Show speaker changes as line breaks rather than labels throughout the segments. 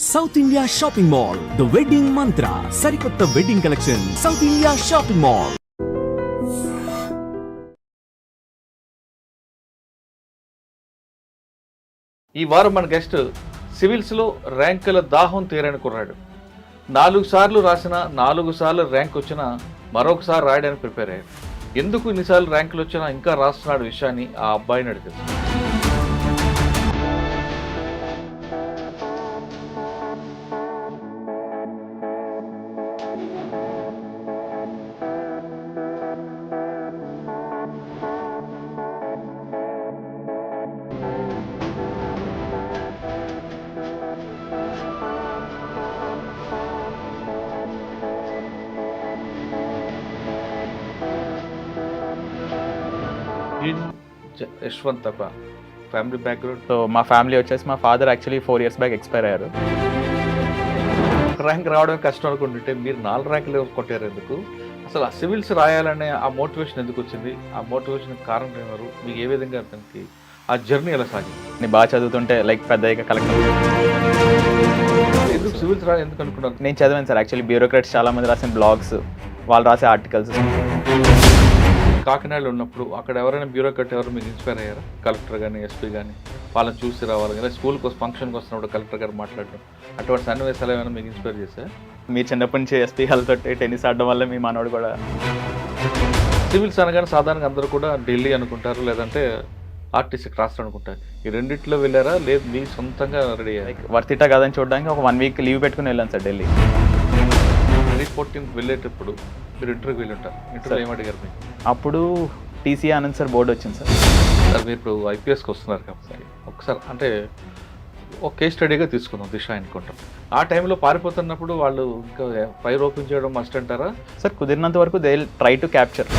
South India shopping mall the wedding మంత్ర సరికొత్త wedding collection south India shopping mall.
ఈ వారం మన గెస్ట్ సివిల్స్లో ర్యాంకుల దాహం తీరని కుర్రాడు. 4 సార్లు రాసిన 4 సార్లు ర్యాంక్ వచ్చినా మరొకసారి రాయడానికి ప్రిపేర్ అయ్యాడు. ఎందుకు ఇన్నిసార్లు ర్యాంకులు వచ్చినా ఇంకా రాస్తున్నాడు విషయాన్ని ఆ అబ్బాయిని అడిగారు. యశ్వంత్ తప్ప ఫ్యామిలీ బ్యాక్గ్రౌండ్.
సో మా ఫ్యామిలీ వచ్చేసి మా father actually 4 years back expire అయ్యారు.
ర్యాంక్ రావడం కష్టం అనుకుంటుంటే మీరు 4 ర్యాంకులు కొట్టారు. ఎందుకు అసలు ఆ సివిల్స్ రాయాలనే ఆ మోటివేషన్ ఎందుకు వచ్చింది? ఆ మోటివేషన్ కారణం ఎవరు? మీకు ఏ విధంగా అతనికి ఆ జర్నీ ఎలా సాగింది?
నేను బాగా చదువుతుంటే లైక్ పెద్దగా కలెక్టర్.
ఎందుకు సివిల్స్ రాయాలి ఎందుకు అనుకున్నారు?
నేను చదివాను సార్. యాక్చువల్లీ బ్యూరోక్రాట్స్ చాలా మంది రాసిన బ్లాగ్స్, వాళ్ళు రాసే ఆర్టికల్స్.
కాకినాడలో ఉన్నప్పుడు అక్కడ ఎవరైనా బ్యూరోక్రాట్ ఎవరు మీకు ఇన్స్పైర్ అయ్యారా? కలెక్టర్ కానీ ఎస్పీ కానీ వాళ్ళని చూసి రావాలి కదా, స్కూల్కి ఫంక్షన్కి వస్తున్నప్పుడు కలెక్టర్ గారు మాట్లాడడం, అటువంటి సన్నివేశాలు ఏమైనా మీకు ఇన్స్పైర్ చేశారు?
మీరు చిన్నప్పటి నుంచి ఎస్పీ హెల్త్ టెన్నిస్ ఆడడం వల్ల మీ మనోడు కూడా.
సివిల్స్ అనగానే సాధారణంగా అందరూ కూడా ఢిల్లీ అనుకుంటారు, లేదంటే ఆర్టీసీకి రాష్ట్రం అనుకుంటారు. ఈ రెండిట్లో వెళ్ళారా లేదు మీ సొంతంగా రెడీ అయ్యారు?
వర్తిటా కాదని చూడడానికి ఒక 1 week లీవ్ పెట్టుకుని వెళ్ళాను సార్ ఢిల్లీ.
2014 వెళ్ళేటప్పుడు మీరు ఇంటర్వ్యూకి వెళ్ళి ఉంటారు. ఇంటర్వ్యూ ఏమడిగారు మీకు?
అప్పుడు టీసీ ఆనంద్ సార్ బోర్డు వచ్చింది సార్.
సార్ మీరు ఇప్పుడు ఐపీఎస్కి వస్తున్నారు కాబట్టి ఒకసారి అంటే ఒక కేస్ స్టడీగా తీసుకుందాం దిశ అనుకుంటాం. ఆ టైంలో పారిపోతున్నప్పుడు వాళ్ళు ఇంకా ఫైర్ ఓపెన్ చేయడం మస్ట్ అంటారా?
సార్ కుదిరినంత వరకు they try to capture.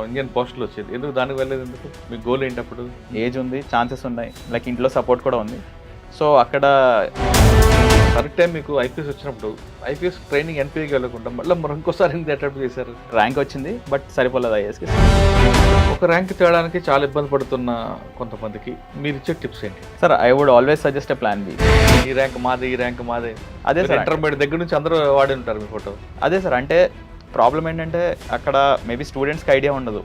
Indian పోస్టులు వచ్చేది ఎందుకు? దానికి వెళ్ళేది ఎందుకు? మీ గోల్ ఏంటి అప్పుడు?
ఏజ్ ఉంది, ఛాన్సెస్ ఉన్నాయి, లైక్ ఇంట్లో సపోర్ట్ కూడా ఉంది. సో అక్కడ
కరెక్ట్ టైం మీకు ఐపీఎస్ వచ్చినప్పుడు ఐపీఎస్ ట్రైనింగ్ ఎన్పీఏకి వెళ్ళకుండా మళ్ళీ మరి ఇంకోసారి ఎందుకు అటెంప్ట్ చేశారు?
ర్యాంక్ వచ్చింది బట్ సరిపోలేదు ఐఏఎస్కి.
ఒక ర్యాంక్ తేయడానికి చాలా ఇబ్బంది పడుతున్న కొంతమందికి మీరు ఇచ్చే టిప్స్ ఏంటి?
Sir I would always suggest a plan B.
ఈ ర్యాంక్ మాదే, ఈ ర్యాంక్ మాదే.
అదే సార్,
ఇంటర్మీడియట్ దగ్గర నుంచి అందరూ వాడి ఉంటారు మీ ఫోటో.
అదే సార్, అంటే ప్రాబ్లం ఏంటంటే అక్కడ మేబీ స్టూడెంట్స్కి ఐడియా ఉండదు.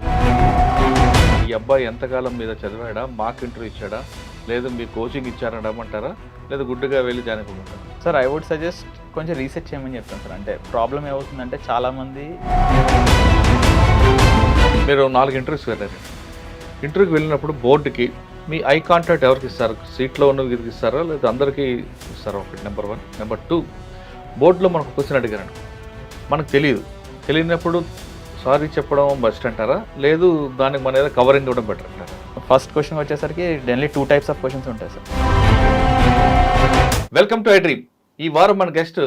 ఈ అబ్బాయి ఎంతకాలం మీద చదివాడా, మాక్ ఇంటర్వ్యూ ఇచ్చాడా, లేదు మీరు కోచింగ్ ఇచ్చారని అమ్మంటారా, లేదా గుడ్డుగా వెళ్ళి జాయిన్ అయిపోమంటారా?
సార్ ఐ వుడ్ సజెస్ట్ కొంచెం రీసెర్చ్ చేయమని చెప్తాను సార్. అంటే ప్రాబ్లం ఏమవుతుందంటే చాలామంది
మీరు 4 ఇంటర్వ్యూస్ వెళ్ళారు. ఇంటర్వ్యూకి వెళ్ళినప్పుడు బోర్డుకి మీ ఐ కాంటాక్ట్ ఎవరికి ఇస్తారు? సీట్లో ఉన్న వీరికి ఇస్తారా లేదా అందరికీ ఇస్తారా? ఒకటి నెంబర్ 1. నెంబర్ 2, బోర్డులో మనకు క్వశ్చన్ అడిగారండి, మనకు తెలియనప్పుడు సారీ చెప్పడం బెస్ట్ అంటారా, లేదు దానికి మన ఏదో కవరింగ్ ఇవ్వడం బెటర్ అంటారా?
ఫస్ట్ క్వశ్చన్ వచ్చేసరికి డైలీ 2 types ఆఫ్ క్వశ్చన్స్ ఉంటాయి sir.
Welcome to I dream. ఈ వారం మన గెస్ట్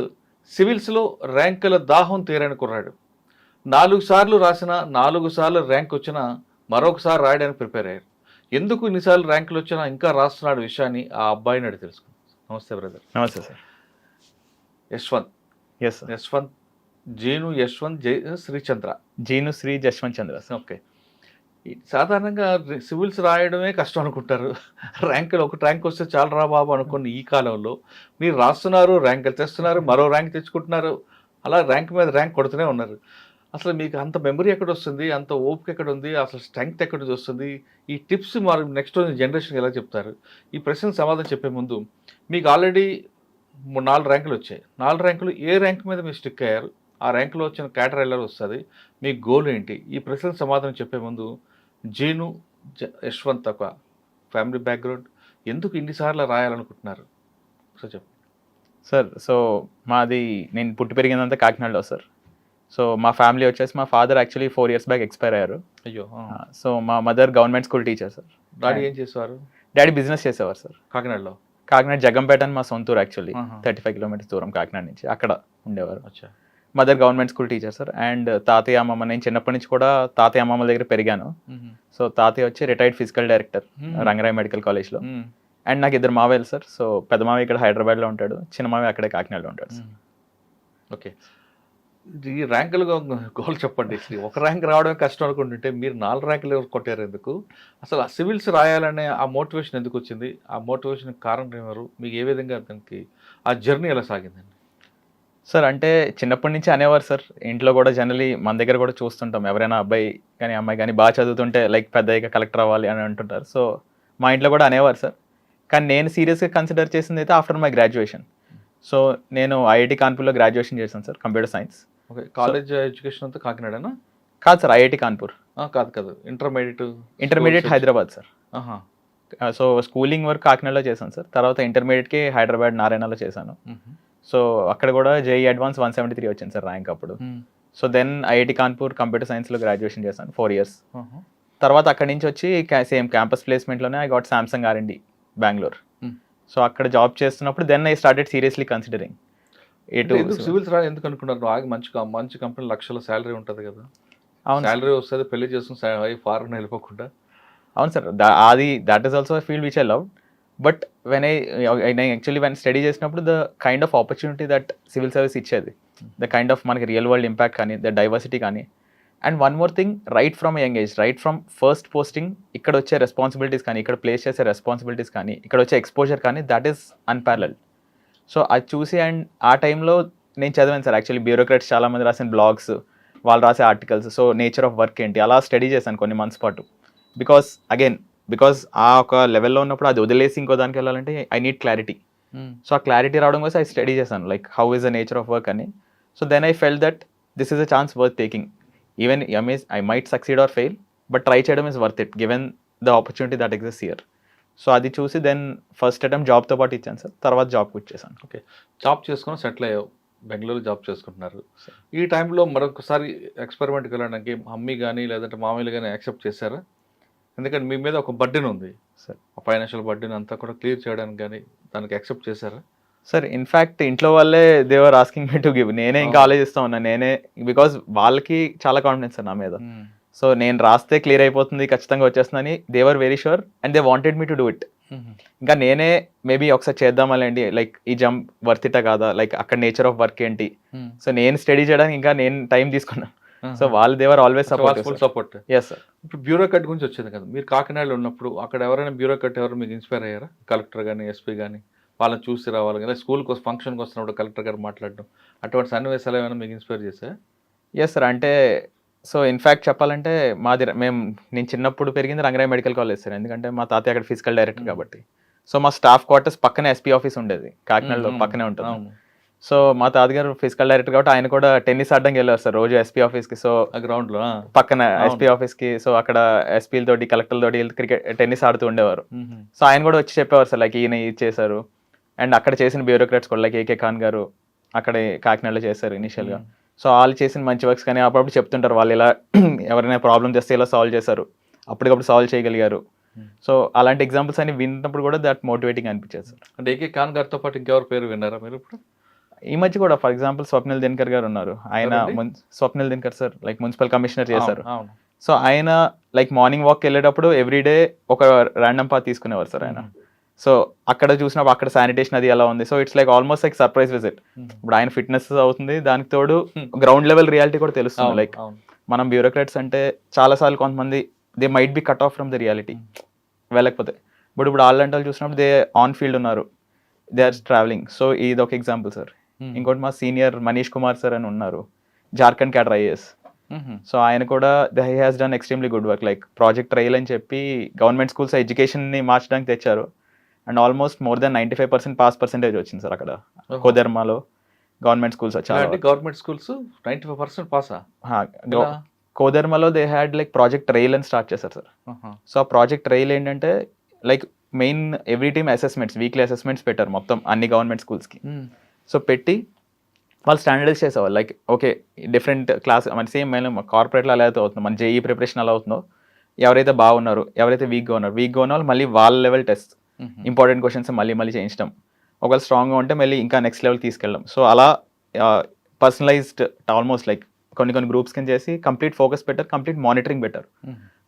సివిల్స్లో ర్యాంకుల దాహం తీరని కుర్రాడు. 4 సార్లు రాసిన 4 సార్లు ర్యాంక్ వచ్చినా మరొకసారి రాయడానికి ప్రిపేర్ అయ్యారు. ఎందుకు ఇన్నిసార్లు ర్యాంకులు వచ్చినా ఇంకా రాస్తున్నాడు విషయాన్ని ఆ అబ్బాయిని అడిగి తెలుసుకుందాం. నమస్తే బ్రదర్.
నమస్తే sir.
Yashwanth.
Yes sir.
Yashwanth, Jeenu Yashwanth Srichandra.
Jeenu Sri Jashwanth Chandra sir.
Okay. సాధారణంగా సివిల్స్ రాయడమే కష్టం అనుకుంటారు. ర్యాంకులు ఒక ర్యాంక్ వస్తే చాలా రా బాబు అనుకుని ఈ కాలంలో మీరు రాస్తున్నారు, ర్యాంకులు తెస్తున్నారు, మరో ర్యాంక్ తెచ్చుకుంటున్నారు, అలా ర్యాంక్ మీద ర్యాంక్ కొడుతూనే ఉన్నారు. అసలు మీకు అంత మెమరీ ఎక్కడ వస్తుంది, అంత ఓపిక ఎక్కడ ఉంది, అసలు స్ట్రెంగ్త్ ఎక్కడ నుంచి వస్తుంది? ఈ టిప్స్ మరి నెక్స్ట్ జనరేషన్కి ఎలా చెప్తారు? ఈ ప్రశ్నకు సమాధానం చెప్పే ముందు మీకు ఆల్రెడీ 4 ర్యాంకులు వచ్చాయి. 4 ర్యాంకులు ఏ ర్యాంక్ మీద మీరు స్టిక్ అయ్యారు? ఆ ర్యాంకులో వచ్చిన క్యాటర్ ఎలా వస్తుంది? మీ గోల్ ఏంటి? ఈ ప్రశ్నకు సమాధానం చెప్పే ముందు జీను యశ్వంత్ ఒక ఫ్యామిలీ బ్యాక్గ్రౌండ్, ఎందుకు ఇన్నిసార్లు రాయాలనుకుంటున్నారు సో చెప్పు
సార్. సో మాది, నేను పుట్టి పెరిగిందంతా కాకినాడలో సార్. సో మా ఫ్యామిలీ వచ్చేసి మా father actually 4 years back expire అయ్యారు.
అయ్యో.
సో మా mother government school teacher sir.
Daddy ఏం చేసేవారు?
డాడీ బిజినెస్ చేసేవారు సార్.
కాకినాడలో?
కాకినాడ జగ్గంపేట అని మా సొంతూరు, యాక్చువల్లీ 35 kilometers దూరం కాకినాడ నుంచి. అక్కడ ఉండేవారు.
అచ్చా.
Mother government school teacher sir. And తాతయ్య అమ్మమ్మ, నేను చిన్నప్పటి నుంచి కూడా తాతయ్య అమ్మమ్మ దగ్గర పెరిగాను. సో తాతయ్య వచ్చి retired physical director Rangaraya medical కాలేజ్లో. అండ్ నాకు 2 మావయ్యలు సార్. సో పెద్ద మావయ్య ఇక్కడ హైదరాబాద్లో ఉంటాడు, చిన్న మావయ్య అక్కడే కాకినాడలో ఉంటాడు సార్.
ఓకే. ఈ ర్యాంకులు గోల్ చెప్పండి. ఒక ర్యాంక్ రావడమే కష్టం అనుకుంటుంటే మీరు 4 ర్యాంకులు కొట్టారు ఎందుకు? అసలు ఆ సివిల్స్ రాయాలనే ఆ మోటివేషన్ ఎందుకు వచ్చింది? ఆ మోటివేషన్ కారణం ఎవరు? మీకు ఏ విధంగా దానికి ఆ జర్నీ ఎలా సాగిందండి?
సార్ అంటే చిన్నప్పటి నుంచి అనేవారు సార్, ఇంట్లో కూడా జనరలీ మన దగ్గర కూడా చూస్తుంటాం, ఎవరైనా అబ్బాయి కానీ అమ్మాయి కానీ బాగా చదువుతుంటే లైక్ పెద్దగా కలెక్టర్ అవ్వాలి అని అంటుంటారు. సో మా ఇంట్లో కూడా అనేవారు సార్. కానీ నేను సీరియస్గా కన్సిడర్ చేసింది అయితే ఆఫ్టర్ మై గ్రాడ్యుయేషన్. సో నేను ఐఐటి కాన్పూర్లో గ్రాడ్యుయేషన్ చేశాను sir, computer science.
Okay. College education అంతా కాకినాడనా?
కాదు సార్, ఐఐటి కాన్పూర్.
కాదు.
Intermediate Hyderabad sir.
ఆహా.
సో స్కూలింగ్ వరకు కాకినాడలో చేశాను సార్. తర్వాత ఇంటర్మీడియట్కి హైదరాబాద్ నారాయణలో చేశాను. సో అక్కడ కూడా జేఈ అడ్వాన్స్ 173 వచ్చింది సార్ ర్యాంక్ అప్పుడు. So then IIT Kanpur computer సైన్స్లో గ్రాడ్యుయేషన్ చేశాను 4 years. తర్వాత అక్కడి నుంచి వచ్చి సేమ్ క్యాంపస్ ప్లేస్మెంట్లోనే I got Samsung R&D Bengaluru. So అక్కడ జాబ్ చేస్తున్నప్పుడు then I started seriously considering
civils ఎందుకు అనుకున్నారు? ఆగి మంచి కంపెనీ లక్షల శాలరీ ఉంటుంది కదా.
అవును
శాలరీ వస్తుంది, పెళ్లి చేసుకుని ఫారెన్ వెళ్ళిపోకుండా.
అవును సార్, అది that is also field which I love. But when actually when study చేసినప్పుడు the kind of opportunity that civil service ఇచ్చేది, ద కైండ్ ఆఫ్ మనకి రియల్ వరల్డ్ ఇంపాక్ట్ కానీ, ద డైవర్సిటీ కానీ, and one more thing, right from young age, right from first posting ఇక్కడ వచ్చే responsibilities కానీ, ఇక్కడ place చేసే రెస్పాన్సిబిలిటీస్ కానీ, ఇక్కడ వచ్చే ఎక్స్పోజర్ కానీ, దట్ ఈస్ అన్పారలల్. సో అది చూసి అండ్ ఆ టైంలో నేను చదివాను సార్. యాక్చువల్లీ బ్యూరోక్రాట్స్ చాలామంది రాసిన బ్లాగ్స్, వాళ్ళు రాసే articles, so nature of work ఏంటి, అలా స్టడీ చేశాను కొన్ని మంత్స్ పాటు. బికాస్ ఆ ఒక లెవెల్లో ఉన్నప్పుడు అది వదిలేసి ఇంకో దానికి వెళ్ళాలంటే ఐ నీడ్ క్లారిటీ. సో ఆ క్లారిటీ రావడం కోసం ఐ స్టడీ చేశాను like how is the nature of work అని. So then I felt that this is a chance worth taking. Even I might succeed or fail, but try చేయడం is worth it given the opportunity that exist here. So అది చూసి then first attempt జాబ్తో పాటు ఇచ్చాను sir. తర్వాత job quit చేశాను.
Okay. Job చేసుకుని settle అయ్యావు, Bengaluru job చేసుకుంటున్నారు. ఈ టైంలో మరొకసారి ఎక్స్పెరిమెంట్కి వెళ్ళడానికి మమ్మీ కానీ లేదంటే మామయ్యలు కానీ యాక్సెప్ట్ చేశారా? ఎందుకంటే మీ మీద ఒక బర్డెన్ ఉంది
సార్,
ఆ ఫైనాన్షియల్ బర్డెన్ అంతా కూడా క్లియర్ చేయడానికి, కానీ దానికి యాక్సెప్ట్ చేశారా?
సార్ ఇన్ఫ్యాక్ట్ ఇంట్లో వాళ్ళే దేవర్ ఆస్కింగ్ మీ టు గివ్. నేనే ఇంకా ఆలోచిస్తూ ఉన్నాను నేనే, బికాజ్ వాళ్ళకి చాలా కాన్ఫిడెన్స్ సార్ నా మీద. సో నేను రాస్తే క్లియర్ అయిపోతుంది, ఖచ్చితంగా వచ్చేస్తుందని they were very sure and they wanted me to do it. ఇంకా నేనే మేబీ ఒకసారి చేద్దామలేండి, లైక్ ఈ జంప్ వర్త్ ఇటా కాదా, లైక్ అక్కడ నేచర్ ఆఫ్ వర్క్ ఏంటి. సో నేను స్టడీ చేయడానికి ఇంకా నేను టైం తీసుకున్నాను. సో వాళ్ళు they were always
support.
Yes sir.
ఇప్పుడు బ్యూరోక్రాట్ గురించి వచ్చింది కదా, మీరు కాకినాడలో ఉన్నప్పుడు అక్కడ ఎవరైనా బ్యూరోక్రాట్ ఎవరు మీకు ఇన్స్పైర్ అయ్యారా? కలెక్టర్ కానీ ఎస్పీ కానీ వాళ్ళని చూసి రావాలి కదా, స్కూల్కి ఫంక్షన్కి వస్తున్నప్పుడు కలెక్టర్ గారు మాట్లాడడం, అటువంటి సన్నివేశాలు ఏమైనా మీకు ఇన్స్పైర్ చేశాయా?
Yes sir. అంటే సో ఇన్ఫ్యాక్ట్ చెప్పాలంటే నేను చిన్నప్పుడు పెరిగింది రంగరాయ్ మెడికల్ కాలేజ్ సార్. ఎందుకంటే మా తాతయ్య అక్కడ ఫిజికల్ డైరెక్టర్ కాబట్టి. సో మా స్టాఫ్ క్వార్టర్స్ పక్కనే ఎస్పీ ఆఫీస్ ఉండేది, కాకినాడలో పక్కనే ఉంటుంది. సో మా తాతగారు ఫిజికల్ డైరెక్టర్ కాబట్టి ఆయన కూడా టెన్నిస్ ఆడడానికి వెళ్ళారు సార్ రోజు ఎస్పీ ఆఫీస్కి. సో
గ్రౌండ్లో
పక్కన ఎస్పీ ఆఫీస్కి, సో అక్కడ ఎస్పీలతోటి కలెక్టర్లతోటి క్రికెట్ టెన్నిస్ ఆడుతూ ఉండేవారు. సో ఆయన కూడా వచ్చి చెప్పేవారు సార్ లైక్ ఈయన ఇది చేశారు. అండ్ అక్కడ చేసిన బ్యూరోక్రాట్స్ కూడా లైక్ ఏకే ఖాన్ గారు అక్కడే కాకినాడలో చేశారు ఇనిషియల్గా. సో వాళ్ళు చేసిన మంచి వర్క్స్ కానీ అప్పుడప్పుడు చెప్తుంటారు, వాళ్ళు ఇలా ఎవరైనా ప్రాబ్లమ్ చేస్తే ఇలా సాల్వ్ చేశారు, అప్పటికప్పుడు సాల్వ్ చేయగలిగారు. సో అలాంటి ఎగ్జాంపుల్స్ అని విన్నప్పుడు కూడా దట్ మోటివేటింగ్ అనిపించేది సార్.
అంటే ఏకే ఖాన్ గారితో పాటు ఇంకెవరి పేరు విన్నారా మీరు ఇప్పుడు?
ఈ మధ్య కూడా ఫర్ ఎగ్జాంపుల్ స్వప్నిల్ దినకర్ గారు ఉన్నారు. ఆయన Swapnil Dinakar sir like municipal commissioner చేశారు. సో ఆయన లైక్ మార్నింగ్ వాక్ వెళ్ళేటప్పుడు ఎవ్రీడే ఒక ర్యాండమ్ పాత్ తీసుకునేవారు సార్ ఆయన. సో అక్కడ చూసినప్పుడు అక్కడ శానిటేషన్ అది ఎలా ఉంది. So it's like almost like surprise visit. ఇప్పుడు ఆయన ఫిట్నెస్ అవుతుంది, దానికి తోడు గ్రౌండ్ లెవెల్ రియాలిటీ కూడా తెలుస్తుంది. లైక్ మనం బ్యూరోక్రాట్స్ అంటే చాలాసార్లు కొంతమంది they might be cut off from the reality వెళ్ళకపోతే, బట్ ఇప్పుడు అలాంటి వాళ్ళు చూసినప్పుడు దే ఆన్ ఫీల్డ్ ఉన్నారు, దే ఆర్ ట్రావెలింగ్. సో ఇది ఒక ఎగ్జాంపుల్ సార్. ఇంకోటి మా సీనియర్ మనీష్ కుమార్ సార్ అని ఉన్నారు, జార్ఖండ్ క్యాడర్ IAS. సో ఆయన కూడా he has done extremely good work. Like project trail అని చెప్పి గవర్నమెంట్ స్కూల్స్ ఎడ్యుకేషన్ని మార్చడానికి తెచ్చారు. And almost more than 95% pass percentage వచ్చింది సార్ అక్కడ కోదర్మాలో గవర్నమెంట్ స్కూల్స్ వచ్చారు.
గవర్నమెంట్ స్కూల్స్ 95% పాసా?
కోదర్మాలో they had like project trail అని స్టార్ట్ చేశారు సార్. సో ఆ ప్రాజెక్ట్ ట్రైల్ ఏంటంటే like main every team assessments, weekly assessments పెట్టారు మొత్తం అన్ని గవర్నమెంట్ స్కూల్స్కి. సో పెట్టి వాళ్ళు స్టాండర్డైజ్ చేసేవాళ్ళు లైక్ ఓకే డిఫరెంట్ క్లాస్ మన సేమ్ మేము కార్పొరేట్లో అలా అయితే అవుతుందో, మన జేఈ ప్రిపరేషన్ అలా అవుతుందో, ఎవరైతే బాగున్నారు ఎవరైతే వీక్గా ఉన్న వాళ్ళు మళ్ళీ వాళ్ళ లెవెల్ టెస్ట్, ఇంపార్టెంట్ క్వశ్చన్స్ మళ్ళీ చేయించడం, ఒకవేళ స్ట్రాంగ్గా ఉంటే మళ్ళీ ఇంకా నెక్స్ట్ లెవెల్ తీసుకెళ్ళడం. సో అలా పర్సనలైజ్డ్ ఆల్మోస్ట్ లైక్ కొన్ని గ్రూప్స్ కింద చేసి కంప్లీట్ ఫోకస్ పెట్టారు, కంప్లీట్ మానిటరింగ్ పెట్టారు.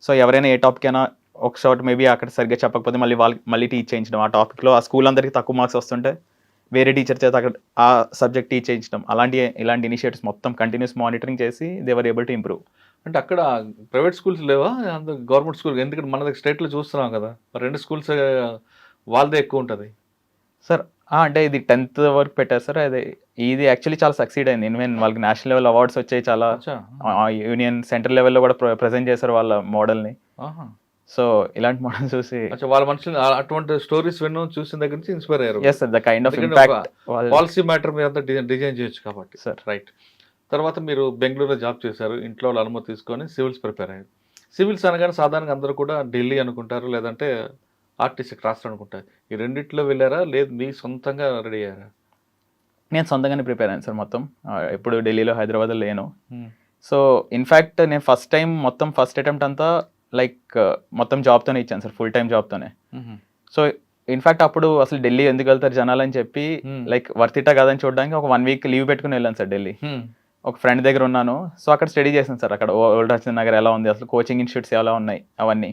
సో ఎవరైనా ఏ టాపిక్ అయినా ఒక షార్ట్ మేబీ అక్కడ సరిగ్గా చెప్పకపోతే మళ్ళీ టీచ్ చేయించడం ఆ టాపిక్లో. ఆ స్కూల్ అందరికీ తక్కువ మార్క్స్ వస్తుంటే వేరే టీచర్ చేత అక్కడ ఆ సబ్జెక్ట్ టీచ్ చేయించడం ఇలాంటి ఇనిషియేటివ్స్ మొత్తం కంటిన్యూస్ మానిటరింగ్ చేసి they were able to improve.
అంటే అక్కడ ప్రైవేట్ స్కూల్స్ లేవా, అందరు గవర్నమెంట్ స్కూల్? ఎందుకంటే మన దగ్గర స్టేట్లో చూస్తున్నాం కదా, మరి 2 స్కూల్స్ వాళ్ళదే ఎక్కువ ఉంటుంది.
సార్ అంటే ఇది 10th వరకు పెట్టారు సార్. ఇది యాక్చువల్లీ చాలా సక్సీడ్ అయింది. ఈవెన్ వాళ్ళకి నేషనల్ లెవెల్ అవార్డ్స్ వచ్చాయి, చాలా
అచ్చా.
యూనియన్ సెంట్రల్ లెవెల్లో కూడా ప్రజెంట్ చేశారు వాళ్ళ మోడల్ని.
ఆహా.
సో ఇలాంటి మోడల్ చూసి
అచ్చా, వాళ్ళ మనుషులు అటువంటి స్టోరీస్ విన్న చూసిన దగ్గర నుంచి ఇన్స్పైర్ అయ్యారు.
Yes sir, the kind of
ఎందుకంటే
ఇంపాక్ట్
పాలసీ మ్యాటర్ మీద అంతా డిజైన్ చేయొచ్చు కాబట్టి.
సార్.
రైట్. తర్వాత మీరు బెంగళూరులో జాబ్ చేశారు, ఇంట్లో వాళ్ళ అనుమతి తీసుకొని సివిల్స్ ప్రిపేర్ అయ్యారు. సివిల్స్ అనగానే సాధారణంగా అందరూ కూడా ఢిల్లీ అనుకుంటారు, లేదంటే ఆర్టీసీ రాష్ట్రం అనుకుంటారు. ఈ రెండిట్లో వెళ్ళారా, లేదు మీ సొంతంగా రెడీ అయ్యారా?
నేను సొంతంగానే ప్రిపేర్ అయ్యాను సార్ మొత్తం. ఎప్పుడు ఢిల్లీలో హైదరాబాద్లో లేను. సో ఇన్ఫ్యాక్ట్ నేను ఫస్ట్ అటెంప్ట్ అంతా లైక్ మొత్తం జాబ్తోనే ఇచ్చాను సార్, ఫుల్ టైం జాబ్తోనే. సో ఇన్ఫ్యాక్ట్ అప్పుడు అసలు ఢిల్లీ ఎందుకు వెళ్తారు జనాలు అని చెప్పి లైక్ వర్తిటా కాదని చూడడానికి ఒక 1 week లీవ్ పెట్టుకుని వెళ్ళాను సార్ ఢిల్లీ. ఒక ఫ్రెండ్ దగ్గర ఉన్నాను. సో అక్కడ స్టడీ చేశాను సార్, అక్కడ ఓల్డ్ రాజేంద్ర నగర్ ఎలా ఉంది, అసలు కోచింగ్ ఇన్స్టిట్యూట్స్ ఎలా ఉన్నాయి అవన్నీ.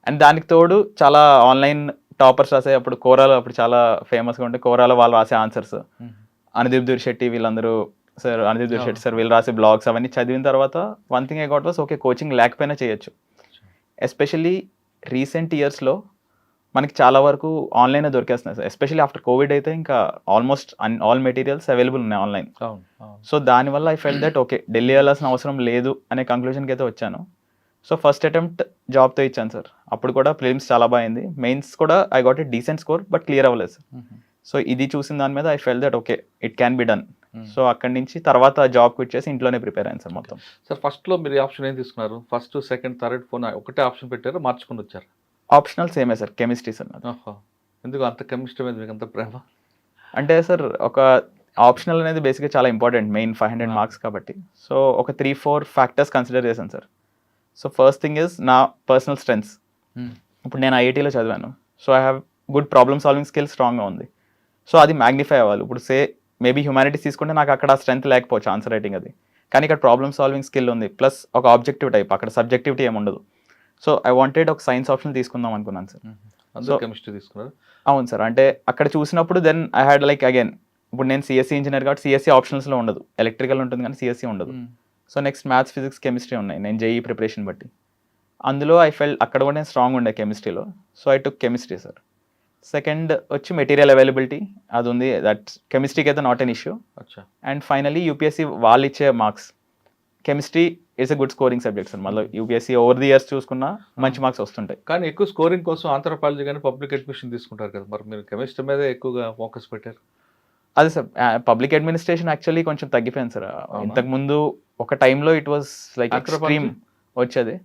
అండ్ దానికి తోడు చాలా ఆన్లైన్ టాపర్స్ రాసే, అప్పుడు కోరాలో అప్పుడు చాలా ఫేమస్గా ఉంటే కోరాలో వాళ్ళు రాసే ఆన్సర్స్, అనుదీప్ దూర్ శెట్టి వీళ్ళందరూ sir, Anudeep Durishetty sir వీళ్ళు రాసే బ్లాగ్స్ అవన్నీ చదివిన తర్వాత one thing I got was okay, coaching లేకపోయినా చేయొచ్చు. ఎస్పెషల్లీ రీసెంట్ ఇయర్స్లో మనకి చాలా వరకు ఆన్లైన్ దొరికేస్తున్నాయి సార్. ఎస్పెషల్లీ ఆఫ్టర్ కోవిడ్ అయితే ఇంకా ఆల్మోస్ట్ ఆల్ మెటీరియల్స్ అవైలబుల్ ఉన్నాయి ఆన్లైన్. సో దానివల్ల I felt that okay, Delhi వెళ్ళాల్సిన అవసరం లేదు అనే కంక్లూజన్కి అయితే వచ్చాను. సో ఫస్ట్ అటెంప్ట్ జాబ్తో ఇచ్చాను సార్. అప్పుడు కూడా ప్రిలిమ్స్ చాలా బాగుంది, మెయిన్స్ కూడా I got a decent score, but clear అవ్వలేదు సార్. సో ఇది చూసిన దాని మీద I felt that okay, it can be done. So అక్కడి నుంచి తర్వాత జాబ్ క్విట్ చేసి ఇంట్లోనే ప్రిపేర్ అయ్యాను సార్ మొత్తం.
సార్ ఫస్ట్లో మీరు ఆప్షన్ ఏం తీసుకున్నారు? ఫస్ట్, సెకండ్, థర్డ్, ఫోర్త్ ఒకటే ఆప్షన్ పెట్టారు, మార్చుకుని వచ్చారు?
ఆప్షనల్ సేమే సార్, కెమిస్ట్రీ సార్ నాది.
ఎందుకు అంత కెమిస్ట్రీ మీద మీకు అంత ప్రేమ?
అంటే సార్ ఒక ఆప్షనల్ అనేది బేసిక్గా చాలా ఇంపార్టెంట్, మెయిన్ 500 మార్క్స్ కాబట్టి. సో ఒక 3-4 ఫ్యాక్టర్స్ కన్సిడర్ చేశాను sir. So first thing is నా పర్సనల్ స్ట్రెంగ్స్. ఇప్పుడు నేను ఐఐటీలో చదివాను, so I have good problem solving skill స్ట్రాంగ్గా ఉంది. సో అది మ్యాగ్నిఫై అవ్వాలి. ఇప్పుడు మేబీ హ్యుమానిటీస్ తీసుకుంటే నాకు అక్కడ స్ట్రెంత్ లేకపోవచ్చు ఆన్సర్ రైటింగ్ అది, కానీ ఇక్కడ ప్రాబ్లమ్ సాల్వింగ్ స్కిల్ ఉంది, ప్లస్ ఒక ఆబ్జెక్టివ్ టైప్, అక్కడ సబ్జెక్టివిటీ ఏమి ఉండదు. సో ఐ వాంటెడ్ ఒక సైన్స్ ఆప్షన్ తీసుకుందాం అనుకున్నాను సార్.
సో కెమిస్ట్రీ తీసుకున్నారు?
అవును సార్. అంటే అక్కడ చూసినప్పుడు then I had like again, ఇప్పుడు నేను సిఎస్సి ఇంజనీర్ కాబట్టి సిఎస్సి ఆప్షన్స్లో ఉండదు, ఎలక్ట్రికల్ ఉంటుంది కానీ సిఎస్సి ఉండదు. So next maths, physics, chemistry ఉన్నాయి నేను జేఈ ప్రిపరేషన్ బట్టి. అందులో ఐ ఫెల్ట్ అక్కడ కూడా నేను స్ట్రాంగ్ ఉండే కెమిస్ట్రీలో. So I took chemistry sir. Second వచ్చి మెటీరియల్ అవైలబిలిటీ, అది ఉంది, దట్ కెమిస్ట్రీకి అయితే not an issue. And finally UPSC వాళ్ళు ఇచ్చే marks, chemistry it's a good scoring subject sir. మళ్ళీ యూపీఎస్సీ ఓవర్ ది ఇయర్స్ చూసుకున్నా మంచి మార్క్స్ వస్తుంటాయి.
కానీ ఎక్కువ స్కోరింగ్ కోసం ఆంథ్రోపాలజీ కానీ పబ్లిక్ అడ్మినిస్ట్రేషన్ తీసుకుంటారు కదా, మరి మీరు కెమిస్ట్రీ మీద ఎక్కువగా ఫోకస్ పెట్టారు?
అదే సార్, పబ్లిక్ అడ్మినిస్ట్రేషన్ యాక్చువల్లీ కొంచెం తగ్గిపోయింది సార్. ఇంతకుముందు ఒక టైంలో ఇట్ వాస్ లైక్ ఎక్స్ట్రీమ్ వచ్చేది.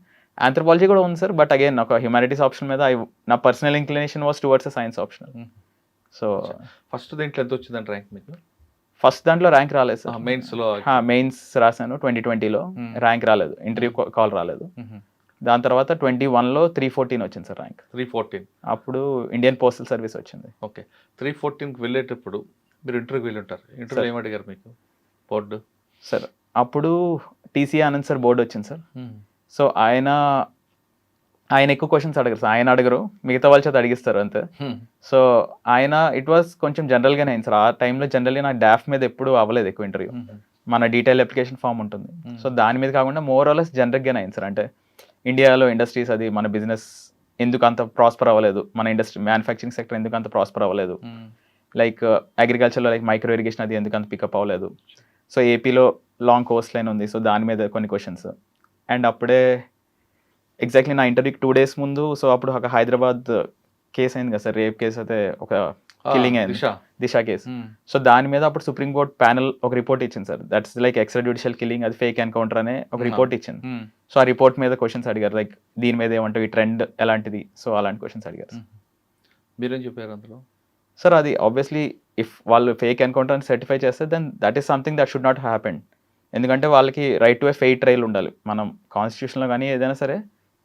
ఆంథ్రోపాలజీ కూడా ఉంది సార్, బట్ అగైన్ ఒక హ్యుమానిటీస్ ఆప్షన్ మీద నా personal inclination was towards science optional. So
first దీంట్లో ఎంత వచ్చిందంటే ర్యాంక్ మీకు?
ఫస్ట్ దాంట్లో ర్యాంక్ రాలేదు సార్. మెయిన్స్ రాశాను 2020లో, ర్యాంక్ రాలేదు, ఇంటర్వ్యూ కాల్ రాలేదు. దాని తర్వాత 21లో 314 వచ్చింది సార్ ర్యాంక్.
314
అప్పుడు ఇండియన్ పోస్టల్ సర్వీస్ వచ్చింది.
ఓకే. 314కి వెళ్ళేటప్పుడు మీరు ఇంటర్వ్యూకి వెళ్ళి ఉంటారు, ఇంటర్వ్యూ ఏమడిగారు మీకు బోర్డు?
సార్ అప్పుడు టీసీ ఆనంద్ సార్ బోర్డు వచ్చింది సార్. సో ఆయన ఎక్కువ క్వశ్చన్స్ అడగరు సార్, ఆయన అడగరు, మిగతా వాళ్ళ చేత అడిగిస్తారు అంతే. సో ఆయన ఇట్ వాస్ కొంచెం జనరల్గానే అయింది సార్. ఆ టైంలో జనరల్లీ నా డాఫ్ మీద ఎప్పుడు అవ్వలేదు ఎక్కువ ఇంటర్వ్యూ, మన డీటెయిల్ అప్లికేషన్ ఫామ్ ఉంటుంది. సో దాని మీద కాకుండా మోర్ ఆర్ లెస్ జనరల్గానే అయింది సార్. అంటే ఇండియాలో ఇండస్ట్రీస్, అది మన బిజినెస్ ఎందుకు అంత ప్రాస్పర్ అవ్వలేదు, మన ఇండస్ట్రీ మ్యానుఫ్యాక్చరింగ్ సెక్టర్ ఎందుకు అంత ప్రాస్పర్ అవ్వలేదు, లైక్ అగ్రికల్చర్లో లైక్ మైక్రో ఇరిగేషన్ అది ఎందుకు అంత పికప్ అవ్వలేదు. సో ఏపీలో లాంగ్ కోస్ట్ లైన్ ఉంది, సో దాని మీద కొన్ని క్వశ్చన్స్. అండ్ అప్పుడే ఎగ్జాక్ట్లీ నా ఇంటర్వ్యూకి 2 days ముందు, సో అప్పుడు ఒక హైదరాబాద్ కేసు అయింది కదా సార్, రేప్ కేసు, అయితే ఒక కిల్లింగ్ అయింది, దిశ కేసు. సో దాని మీద అప్పుడు సుప్రీంకోర్టు ప్యానల్ ఒక రిపోర్ట్ ఇచ్చింది sir, that's like extra judicial killing, అది ఫేక్ ఎన్కౌంటర్ అనే ఒక రిపోర్ట్ ఇచ్చింది. సో ఆ రిపోర్ట్ మీద క్వశ్చన్స్ అడిగారు, లైక్ దీని మీద ఏమంటారు, ఈ ట్రెండ్ ఎలాంటిది, సో అలాంటి క్వశ్చన్స్ అడిగారు.
మీరేం చెప్పారు అందులో?
సార్ అది ఆబ్వియస్లీ ఇఫ్ వాళ్ళు ఫేక్ ఎన్కౌంటర్ అని సర్టిఫై చేస్తే then that is something that should not happen. ఎందుకంటే వాళ్ళకి right to a fair trial ఉండాలి. మనం కాన్స్టిట్యూషన్లో కానీ ఏదైనా సరే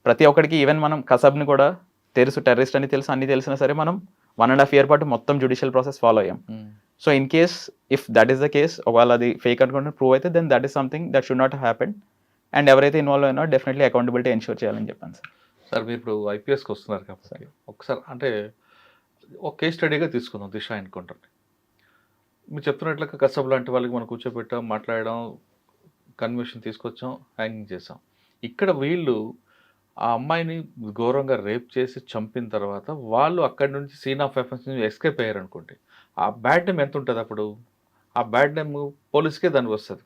ప్రతి ఒక్కడికి, ఈవెన్ మనం కసబ్ని కూడా తెలుసు, టెర్రరిస్ట్ అని తెలుసు, అన్ని తెలిసినా సరే మనం 1.5 year పాటు మొత్తం జ్యుడిషియల్ ప్రాసెస్ ఫాలో అయ్యాం. So in case if that is the case, ఒకవేళ అది ఫేక్ అనుకుంటే ప్రూవ్ అయితే then that is something that should not happen. And ఎవరైతే ఇన్వాల్వ్ అయినా డెఫినెట్లీ అకౌంటబిలిటీ ఎన్షూర్ చేయాలని చెప్పాను సార్.
సార్ మీరు ఇప్పుడు ఐపీఎస్కి వస్తున్నారు కాబట్టి ఒకసారి అంటే ఒక కేస్ స్టడీగా తీసుకుందాం దిశ ఎన్కౌంటర్ని. మీరు చెప్తున్నట్లుగా కసబ్ లాంటి వాళ్ళకి మనం కూర్చోబెట్టాం, మాట్లాడడం, కన్విక్షన్ తీసుకొచ్చాం, హ్యాంగింగ్ చేసాం. ఇక్కడ వీళ్ళు ఆ అమ్మాయిని ఘోరంగా రేప్ చేసి చంపిన తర్వాత వాళ్ళు అక్కడి నుంచి సీన్ ఆఫ్ ఎఫెన్స్ నుంచి ఎస్కేప్ అయ్యారు అనుకోండి, ఆ బ్యాడ్ నేమ్ ఎంత ఉంటుంది అప్పుడు? ఆ బ్యాడ్ నేమ్ పోలీస్కే దానికి వస్తుంది.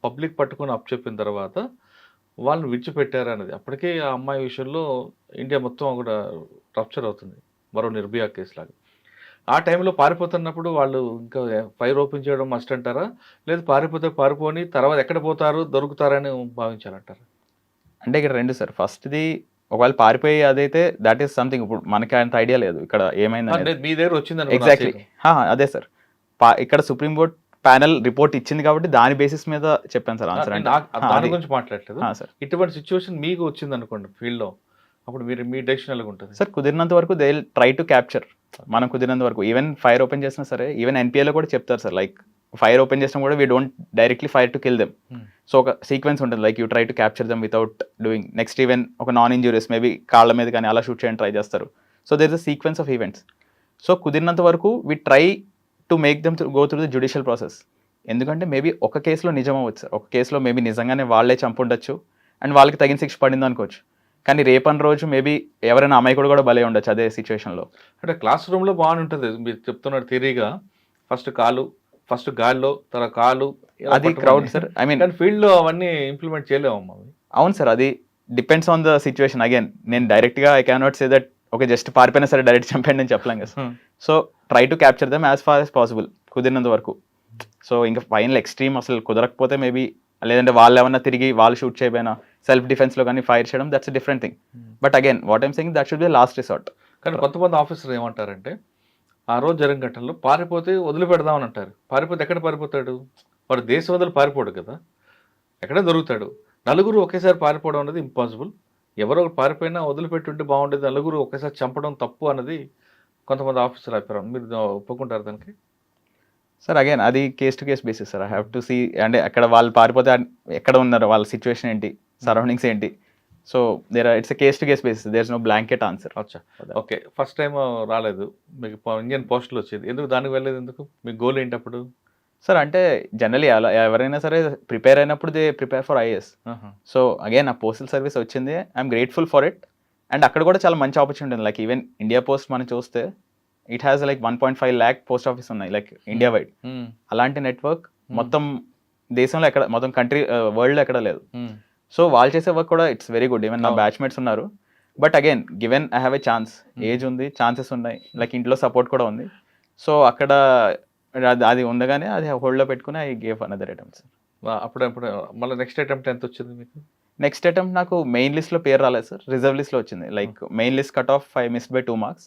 పబ్లిక్ పట్టుకొని అప్పచెప్పిన తర్వాత వాళ్ళని విడిచిపెట్టారు అనేది. అప్పటికే ఆ అమ్మాయి విషయంలో ఇండియా మొత్తం కూడా రప్చర్ అవుతుంది, మరో నిర్భయ కేసు లాగా. ఆ టైంలో పారిపోతున్నప్పుడు వాళ్ళు ఇంకా ఫైర్ ఓపెన్ చేయడం మస్ట్ అంటారా, లేదు పారిపోతే పారిపోని తర్వాత ఎక్కడ పోతారు దొరుకుతారని భావించాలంటారా?
అంటే ఇక్కడ రెండు సార్. ఫస్ట్ది ఒకవేళ పారిపోయి అదైతే దట్ ఈస్ సంథింగ్. ఇప్పుడు మనకి అంత ఐడియా లేదు ఇక్కడ ఏమైంది.
మీ దగ్గర వచ్చింది
ఎగ్జాక్ట్లీ అదే సార్. ఇక్కడ సుప్రీం కోర్ట్ ప్యానెల్ రిపోర్ట్ ఇచ్చింది కాబట్టి దాని బేసిస్ మీద చెప్పాను సార్ ఆన్సర్.
దాని గురించి మాట్లాడలేదు
సార్.
ఇటువంటి సిచ్యువేషన్ మీకు వచ్చింది అనుకోండి ఫీల్డ్ లో, అప్పుడు మీరు మీ డెసిషన్ ఎలా ఉంటుంది
సార్? కుదిరినంత వరకు they will try to capture. మనం కుదిరినంత వరకు ఈవెన్ ఫైర్ ఓపెన్ చేసినా సరే, ఈవెన్ ఎన్పిఏలో కూడా చెప్తారు సార్, లైక్ ఫైర్ ఓపెన్ చేసినా కూడా we don't directly fire to kill them. So ఒక సీక్వెన్స్ ఉంటుంది, like you try to capture them without doing next even ఒక నాన్ ఇంజూరియస్ మేబీ కాళ్ళ మీద కానీ అలా షూట్ చేయడానికి ట్రై చేస్తారు. So there is a sequence of events. So కుదిరినంత వరకు we try to make them go through the judicial process. ఎందుకంటే మేబీ ఒక కేసులో నిజం అవ్వచ్చు, ఒక కేసులో మేబీ నిజంగానే వాళ్ళే చంపుండొచ్చు అండ్ వాళ్ళకి తగిన శిక్ష పడింది అనుకోవచ్చు. కానీ రేపని రోజు మేబీ ఎవరైనా అమ్మాయి కూడా బలే ఉండొచ్చు అదే సిచ్యువేషన్లో.
అంటే క్లాస్ రూమ్లో బాగుంటుంది మీరు చెప్తున్నారు థియరీగా, ఫస్ట్ గాల్లో తర్వాత కాలు,
అది crowd sir. I mean
field లో అవన్నీ ఇంప్లిమెంట్ చేయలేమమ్మా.
అవును సార్, అది depends on the situation. Again నేను డైరెక్ట్గా I cannot say that okay just పారిపోయినా సరే డైరెక్ట్ చంపండి అని చెప్పలేం కదా. So try to capture them as far as possible కుదిరినంత వరకు. సో ఇంకా ఫైనల్ ఎక్స్ట్రీమ్ అసలు కుదరకపోతే మేబీ, లేదంటే వాళ్ళు ఏమన్నా తిరిగి వాళ్ళు షూట్ చేయబోయినా సెల్ఫ్ డిఫెన్స్లో కానీ ఫైర్ చేయడం, that's a different thing. But again what I'm saying that should be last resort.
కానీ కొంతమంది ఆఫీసర్లు ఏమంటారంటే ఆ రోజు జరిగిన ఘటనలో పారిపోతే వదిలిపెడదామని అంటారు. పారిపోతే ఎక్కడ పారిపోతాడు? వాడు దేశం వదిలి పారిపోడు కదా, ఎక్కడ దొరుకుతాడు? నలుగురు ఒకేసారి పారిపోవడం అనేది ఇంపాసిబుల్. ఎవరో ఒకరు పారిపోయినా వదిలిపెట్టుంటే బాగుండేది, నలుగురు ఒకేసారి చంపడం తప్పు అన్నది కొంతమంది ఆఫీసర్లు అభిప్రాయం. మీరు ఒప్పుకుంటారు దానికి?
సార్ అగైన్ అది case to case basis sir. I have to see అంటే అక్కడ వాళ్ళు పారిపోతే ఎక్కడ ఉన్నారు, వాళ్ళ సిచ్యువేషన్ ఏంటి, సరౌండింగ్స్ ఏంటి. So it's case to case basis, there is no blanket answer.
అచ్చా, ఓకే. ఫస్ట్ టైం రాలేదు మీకు ఇండియన్ పోస్టులు వచ్చేది, ఎందుకు దానికి వెళ్ళలేదు? ఎందుకు? మీ గోల్ ఏంటి అప్పుడు?
సార్ అంటే జనరలీ అలా ఎవరైనా సరే ప్రిపేర్ అయినప్పుడు they prepare for IAS. So again ఆ పోస్టల్ సర్వీస్ వచ్చింది, I'm grateful for it. And అక్కడ కూడా చాలా మంచి ఆపర్చునిటీ ఉంది. లైక్ ఈవెన్ ఇండియా పోస్ట్ మనం చూస్తే it has like 1.5 lakh post office ఉన్నాయి లైక్ ఇండియా వైడ్. అలాంటి నెట్వర్క్ మొత్తం దేశంలో ఎక్కడ, మొత్తం కంట్రీ వరల్డ్లో ఎక్కడ లేదు. సో వాళ్ళు చేసే వర్క్ కూడా ఇట్స్ వెరీ గుడ్. ఈవెన్ నా బ్యాచ్మేట్స్ ఉన్నారు. But again given I have a chance, age ఉంది, ఛాన్సెస్ ఉన్నాయి, లైక్ ఇంట్లో సపోర్ట్ కూడా ఉంది. సో అక్కడ అది ఉండగానే అది హోల్డ్లో పెట్టుకుని ఐ గేవ్ అనదర్ అటెంప్ట్.
అప్పుడు మళ్ళీ నెక్స్ట్ అటెంప్ట్ ఎంత వచ్చింది మీకు?
నెక్స్ట్ అటెంప్ట్ నాకు మెయిన్ లిస్ట్లో పేరు రాలేదు సార్, రిజర్వ్ లిస్ట్లో వచ్చింది. Like main list cut off I missed by 2 marks.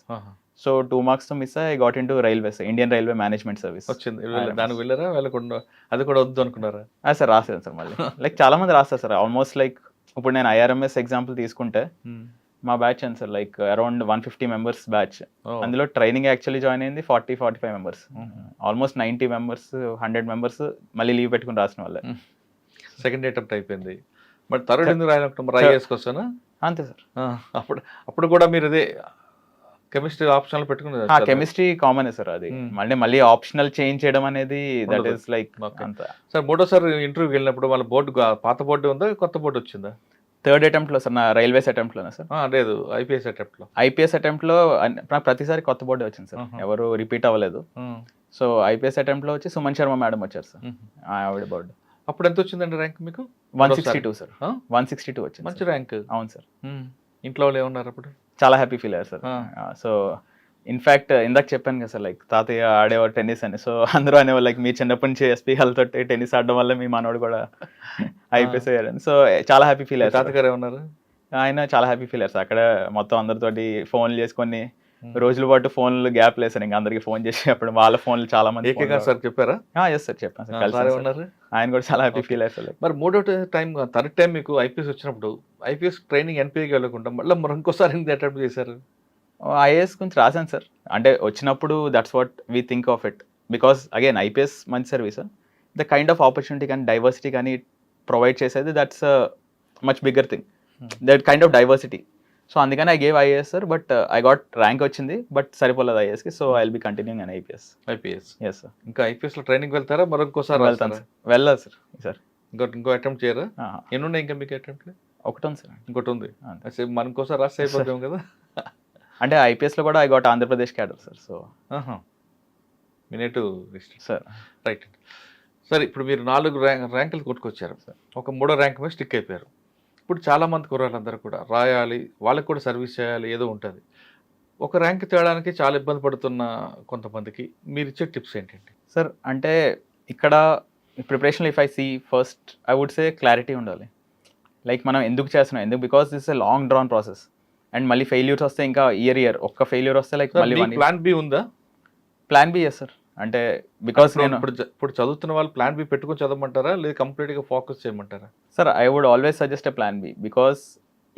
So 2 marks తో miss I got in to railways, Indian railway management service వచ్చింది.
దానికి వెళ్ళారా? వెళ్ళకుండా అది కూడా వద్దు అనుకున్నారా?
సార్ రాసాను సార్ మళ్ళీ. లైక్ చాలా మంది రాస్తారు సార్ ఆల్మోస్ట్. లైక్ ఇప్పుడు నేను ఐఆర్ఎంఎస్ ఎగ్జాంపుల్ తీసుకుంటే మా బ్యాచ్ అని sir like around 150 members batch. అందులో ట్రైనింగ్ యాక్చువల్లీ జాయిన్ అయింది 40-45 members. ఆల్మోస్ట్ 90 members, 100 members మళ్ళీ లీవ్ పెట్టుకుని రాసిన వాళ్ళే.
సెకండ్ అటెంప్ట్ అయిపోయింది. బట్ థర్డ్ ఎందుకు రాయనప్పుడు ఐఏఎస్కి వస్తానా?
అంతే సార్.
అప్పుడు కూడా మీరు అదే కెమిస్ట్రీ ఆప్షనల్ పెట్టుకున్నారు?
Chemistry common sir. అది మళ్ళీ ఆప్షనల్ చేంజ్ చేయడం అనేది దట్ ఈస్ లైక్ అంత.
సార్ మూడోసారి ఇంటర్వ్యూకి వెళ్ళినప్పుడు వాళ్ళ బోర్డు పాత బోర్డు ఉందా, కొత్త బోర్డు వచ్చిందా?
థర్డ్ అటెంప్ట్లో సార్, నా రైల్వేస్ అటెంప్ట్లోనే సార్.
లేదు, ఐపీఎస్ అటెంప్ట్లో.
ఐపీఎస్ అటెంప్ట్లో నాకు ప్రతిసారి కొత్త బోర్డే వచ్చింది సార్, ఎవరు రిపీట్ అవ్వలేదు. సో ఐపీఎస్ అటెంప్ట్లో వచ్చి సుమన్ శర్మ మేడం వచ్చారు సార్, ఆవిడ బోర్డు.
అప్పుడు ఎంత వచ్చిందండి ర్యాంక్ మీకు?
162 సార్. 162 వచ్చింది.
మంచి ర్యాంక్.
అవును సార్.
ఇంట్లో వాళ్ళు ఏమన్నారు అప్పుడు?
చాలా హ్యాపీ ఫీల్ అయ్యారు సార్. సో ఇన్ఫాక్ట్ ఇందాక చెప్పాను కదా సార్, లైక్ తాతయ్య ఆడేవారు టెన్నిస్ అని. సో అందరూ అనేవాళ్ళు లైక్ మీరు చిన్నప్పటి నుంచి ఎస్పీ హెల్త్ టెన్నిస్ ఆడడం వల్ల మీ మనోడు కూడా ఐపీఎస్ అయ్యారని. సో చాలా హ్యాపీ ఫీల్ అయ్యారు.
తాతగారు ఏమన్నారు?
ఆయన చాలా హ్యాపీ ఫీల్ అయ్యారు సార్. అక్కడ మొత్తం అందరితోటి ఫోన్లు చేసుకొని రోజుల పాటు ఫోన్లు గ్యాప్ లేదు సార్. ఇంకా అందరికి ఫోన్ చేసి అప్పుడు వాళ్ళ ఫోన్లు చాలా మంది
సార్ చెప్పారా?
ఎస్ సార్ చెప్పాను సార్. ఆయన కూడా చాలా హ్యాపీ ఫీల్ అయ్యారు.
మరి మూడో టైం థర్డ్ టైం మీకు ఐపీఎస్ వచ్చినప్పుడు ఐపీఎస్ ట్రైనింగ్ ఎన్పీకి వెళ్ళకుండా మళ్ళీ ఇంకోసారి అటెంప్ట్ చేశారు?
ఐఏఎస్ గురించి రాశాను సార్. అంటే వచ్చినప్పుడు that's what we think of it. Because again IPS మంచి service, the kind of opportunity కానీ డైవర్సిటీ కానీ ప్రొవైడ్ చేసేది that's much bigger thing. That kind of diversity. So అందుకని I gave IAS sir, but I got rank వచ్చింది, but సరిపోలేదు ఐఏఎస్కి. So I will be continuing on IPS.
IPS.
Yes sir.
ఇంకా IPS లో training వెళ్తారా, మరి ఇంకోసారి
వెళ్తాను సార్. వెళ్ళాలి సార్ సార్.
ఇంకో అటెంప్ట్ చేయరా? ఎన్ని ఉన్నాయి ఇంకా మీకు అటెంప్ట్?
ఒకటి ఉంది సార్.
ఇంకోటి ఉంది. మన ఇంకోసారి రాస్తే అయిపోతాం కదా.
అంటే ఐపీఎస్లో కూడా I got Andhra Pradesh cadre sir. So
మినేటు
sir.
Right. సరే, ఇప్పుడు మీరు 4 ర్యాంకులు కొట్టుకొచ్చారు సార్, ఒక 3వ ర్యాంక్ మీద స్టిక్ అయిపోయారు. ఇప్పుడు చాలామంది కుర్రాళ్ళందరూ కూడా రాయాలి, వాళ్ళకి కూడా సర్వీస్ చేయాలి, ఏదో ఉంటుంది. ఒక ర్యాంక్ తేయడానికి చాలా ఇబ్బంది పడుతున్న కొంతమందికి మీరు ఇచ్చే టిప్స్ ఏంటండి
సార్? అంటే ఇక్కడ preparation if I see first I would say clarity ఉండాలి. లైక్ మనం ఎందుకు చేస్తున్నాం, ఎందుకు, because this a long drawn process. And మళ్ళీ ఫెయిల్యూర్స్ వస్తే ఇంకా ఇయర్ ఒక్క ఫెయిల్యూర్ వస్తే లైక్ మళ్ళీ
ప్లాన్ బి ఉందా?
Plan B yes sir. అంటే బికాస్ నేను
ఇప్పుడు చదువుతున్న వాళ్ళు ప్లాన్ బి పెట్టుకుని చదవమంటారా, లేదా కంప్లీట్గా ఫోకస్ చేయమంటారా?
Sir I would always suggest a plan B, because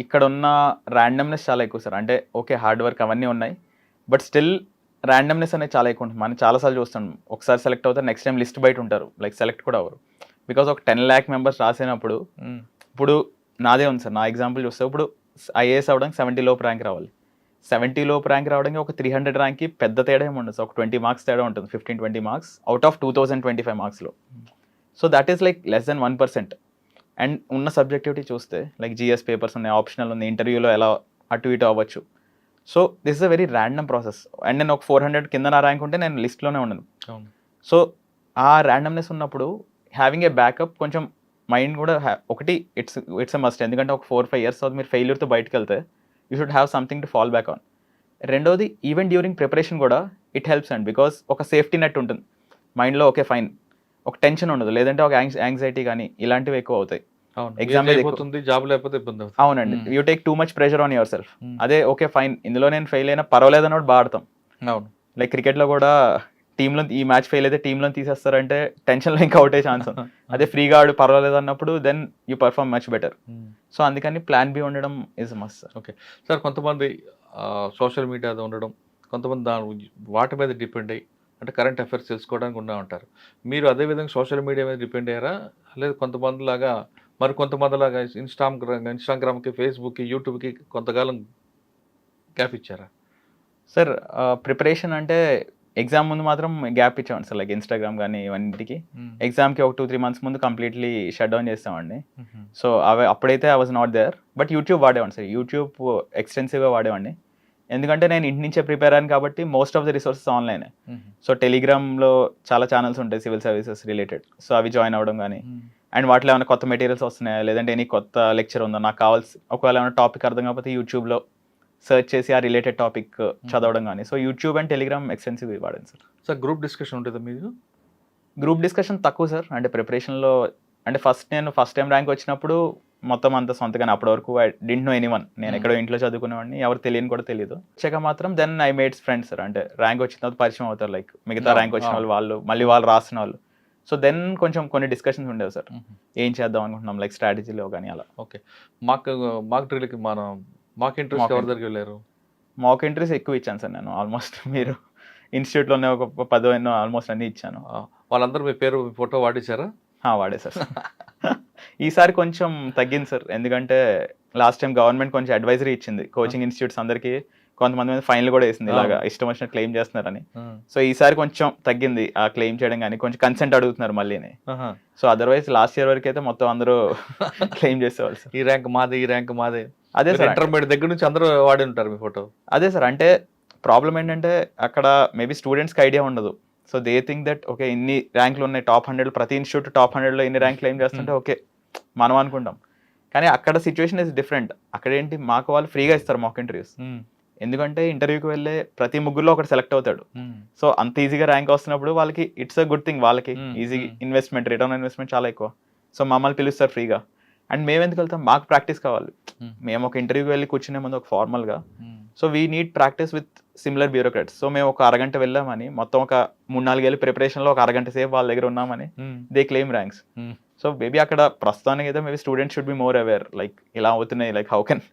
ఇక్కడ ఉన్న ర్యాండమ్నెస్ చాలా ఎక్కువ సార్. అంటే ఓకే హార్డ్ వర్క్ అవన్నీ ఉన్నాయి, బట్ స్టిల్ ర్యాండమ్నెస్ అనేది చాలా ఎక్కువ ఉంటుంది. మనం చాలాసార్లు చూస్తాం, ఒకసారి సెలెక్ట్ అవుతారు, నెక్స్ట్ టైం లిస్ట్ బయట ఉంటారు, లైక్ సెలెక్ట్ కూడా అవ్వరు. బికాస్ ఒక 10 lakh మెంబర్స్ రాసినప్పుడు, ఇప్పుడు నాదే ఉంది సార్, నా ఎగ్జాంపుల్ చూస్తే ఇప్పుడు ఐఏఎస్ అవ్వడానికి 70 లోపు ర్యాంక్ రావాలి. 70 లోపు ర్యాంక్ రావడానికి ఒక 300 ర్యాంక్కి పెద్ద తేడా ఏమి ఉండదు. ఒక 20 మార్క్స్ తేడా ఉంటుంది, 15-20 మార్క్స్ అవుట్ ఆఫ్ 2025 మార్క్స్లో. So that is like less than 1%. And ఉన్న సబ్జెక్టివిటీ చూస్తే లైక్ జిఎస్ పేపర్స్ ఉన్నాయి, ఆప్షనల్ ఉంది, ఇంటర్వ్యూలో ఎలా అటు ఇటు అవ్వచ్చు. So this is a very random process. And నేను ఒక 400 కింద నా ర్యాంక్ ఉంటే నేను లిస్ట్లోనే ఉండను. సో ఆ ర్యాండమ్నెస్ ఉన్నప్పుడు హ్యావింగ్ ఏ బ్యాకప్, కొంచెం మైండ్ కూడా ఒకటి ఇట్స్ ఎ మస్ట్. ఎందుకంటే ఒక 4-5 years తర్వాత మీరు ఫెయిల్యూర్తో బయటకు వెళ్తే you should have something to fall back on. రెండోది, ఈవెన్ డ్యూరింగ్ ప్రిపరేషన్ కూడా ఇట్ హెల్ప్స్ అండ్ బికాస్ ఒక సేఫ్టీ నెట్ ఉంటుంది మైండ్లో. ఓకే ఫైన్, ఒక టెన్షన్ ఉండదు, లేదంటే ఒక యాంగ్జైటీ కానీ ఇలాంటివి ఎక్కువ అవుతాయి.
ఎగ్జామ్ అయిపోతుంది, జాబ్ లేకపోతే ఇబ్బంది అవుతుంది.
అవునండి, you take too much pressure on your self. అదే ఓకే ఫైన్, ఇందులో నేను ఫెయిల్ అయినా పర్వాలేదు అన్నప్పుడు బాగా ఆడతాం.
అవును,
లైక్ క్రికెట్లో కూడా టీంలో ఈ మ్యాచ్ ఫెయిల్ అయితే టీంలో తీసేస్తారంటే టెన్షన్లో ఇంకా అవుట్ అయ్యే ఛాన్స్ ఉంది. అదే ఫ్రీగా ఆడు పర్వాలేదు అన్నప్పుడు then you perform much better. So అందుకని ప్లాన్ బి ఉండడం is must sir.
Okay sir, కొంతమంది సోషల్ మీడియాలో ఉండడం, కొంతమంది వాటి మీద డిపెండ్ అయ్యి, అంటే కరెంట్ అఫైర్స్ తెలుసుకోవడానికి ఉండా ఉంటారు. మీరు అదేవిధంగా సోషల్ మీడియా మీద డిపెండ్ అయ్యారా, లేదా కొంతమంది లాగా మరి కొంతమంది లాగా ఇన్స్టాగ్రామ్కి, ఫేస్బుక్కి, యూట్యూబ్కి కొంతకాలం గ్యాప్ ఇచ్చారా?
సార్ ప్రిపరేషన్ అంటే ఎగ్జామ్ ముందు మాత్రం గ్యాప్ ఇచ్చామండి సార్, లైక్ ఇన్స్టాగ్రామ్ కానీ ఇవన్నిటికి. ఎగ్జామ్కి ఒక 2-3 months ముందు కంప్లీట్లీ షట్ డౌన్ చేస్తామండి. సో అప్పుడైతే I was not there. But YouTube వాడేవాడిని సార్, యూట్యూబ్ ఎక్స్టెన్సివ్గా వాడేవాడిని. ఎందుకంటే నేను ఇంటి నుంచే ప్రిపేర్ అయ్యాను కాబట్టి మోస్ట్ ఆఫ్ ద రిసోర్సెస్ ఆన్లైనే. సో టెలిగ్రామ్లో చాలా ఛానల్స్ ఉంటాయి సివిల్ సర్వీసెస్ రిలేటెడ్, సో అవి జాయిన్ అవ్వడం కానీ, అండ్ వాటిలో ఏమైనా కొత్త మెటీరియల్స్ వస్తున్నాయా, లేదంటే ఎనీ కొత్త లెక్చర్ ఉందా, నాకు కావాల్సి ఒకవేళ ఏమైనా టాపిక్ అర్థం కాకపోతే యూట్యూబ్లో సర్చ్ చేసి ఆ రిలేటెడ్ టాపిక్ చదవడం కానీ. So YouTube and Telegram extensive వాడాను సార్.
సార్ గ్రూప్ డిస్కషన్ ఉంటుందా మీరు?
గ్రూప్ డిస్కషన్ తక్కువ సార్. అంటే ప్రిపరేషన్లో అంటే నేను ఫస్ట్ టైం ర్యాంక్ వచ్చినప్పుడు మొత్తం అంత సొంతగానే, అప్పటి వరకు ఐ డింట్ నో ఎనీవన్. నేను ఎక్కడో ఇంట్లో చదువుకునేవాడిని, ఎవరు తెలియని కూడా తెలియదు. వచ్చాక మాత్రం then I made friends sir. అంటే ర్యాంక్ వచ్చిన తర్వాత పరిచయం అవుతారు, లైక్ మిగతా ర్యాంక్ వచ్చిన వాళ్ళు మళ్ళీ వాళ్ళు రాసిన వాళ్ళు. సో దెన్ కొంచెం కొన్ని డిస్కషన్స్ ఉండేవి సార్, ఏం చేద్దాం అనుకుంటున్నాం, లైక్ స్ట్రాటజీలో కానీ అలా.
ఓకే, మాక్ డ్రిల్కి మాక్ ఇంట్రెస్ట్ ఎవరి దగ్గరికి వెళ్ళారు?
మాక్ ఇంట్రెస్ట్ ఎక్కువ ఇచ్చాను సార్ నేను. ఆల్మోస్ట్ మీరు ఇన్స్టిట్యూట్లోనే ఒక 10 ఆల్మోస్ట్ అన్నీ ఇచ్చాను.
వాళ్ళందరూ మీ పేరు, మీ ఫోటో వాడేశారా?
వాడే సార్. ఈసారి కొంచెం తగ్గింది సార్, ఎందుకంటే లాస్ట్ టైం గవర్నమెంట్ కొంచెం అడ్వైజరీ ఇచ్చింది కోచింగ్ ఇన్స్టిట్యూట్స్ అందరికీ. కొంతమంది మీద ఫైన్లు కూడా వేసింది, ఇలాగా ఇష్టం వచ్చినట్టు క్లెయిమ్ చేస్తున్నారని. సో ఈసారి కొంచెం తగ్గింది ఆ క్లెయిమ్ చేయడం, కానీ కొంచెం కన్సెంట్ అడుగుతున్నారు మళ్ళీని. సో అదర్వైజ్ లాస్ట్ ఇయర్ వరకు అయితే మొత్తం అందరూ క్లెయిమ్ చేసేవాళ్ళు సార్.
ఈ ర్యాంక్ మాదే, ఈ ర్యాంక్ మాదే.
అదే సార్,
ఇంటర్మీడియట్ దగ్గర నుంచి అందరూ వాడి ఉంటారు మీ ఫోటో.
అదే సార్, అంటే ప్రాబ్లం ఏంటంటే అక్కడ మేబీ స్టూడెంట్స్కి ఐడియా ఉండదు. So they think that okay ఇన్ని ర్యాంకులు ఉన్నాయి, టాప్ 100, ప్రతి ఇన్స్టిట్యూట్ టాప్ 100లో ఇన్ని ర్యాంక్ క్లెయిమ్ చేస్తుంటే ఓకే మనం అనుకుంటాం. కానీ అక్కడ సిచ్యువేషన్ ఇస్ డిఫరెంట్. అక్కడ ఏంటి, మాకు వాళ్ళు ఫ్రీగా ఇస్తారు మాక్ ఇంటర్వ్యూస్. ఎందుకంటే ఇంటర్వ్యూకి వెళ్ళే ప్రతి ముగ్గురులో ఒకటి సెలెక్ట్ అవుతాడు. సో అంత ఈజీగా ర్యాంక్ వస్తున్నప్పుడు వాళ్ళకి ఇట్స్ అ గుడ్ థింగ్, వాళ్ళకి ఈజీ ఇన్వెస్ట్మెంట్, రిటర్న్ ఇన్వెస్ట్మెంట్ చాలా ఎక్కువ. సో మమ్మల్ని పిలుస్తారు ఫ్రీగా. అండ్ మేము ఎందుకు వెళ్తాం, మాకు ప్రాక్టీస్ కావాలి. మేము ఒక ఇంటర్వ్యూకి వెళ్ళి కూర్చునే ముందు ఒక ఫార్మల్గా, so we need practice with similar bureaucrats. So మేము ఒక అరగంట వెళ్ళామని, మొత్తం ఒక 3-4 ఏళ్ళు ప్రిపరేషన్లో ఒక అరగంట సేపు వాళ్ళ దగ్గర ఉన్నామని they claim ranks. So maybe అక్కడ ప్రస్తుతానికి అయితే maybe students should be more aware, like ఇలా అవుతున్నాయి, లైక్ హౌ కెన్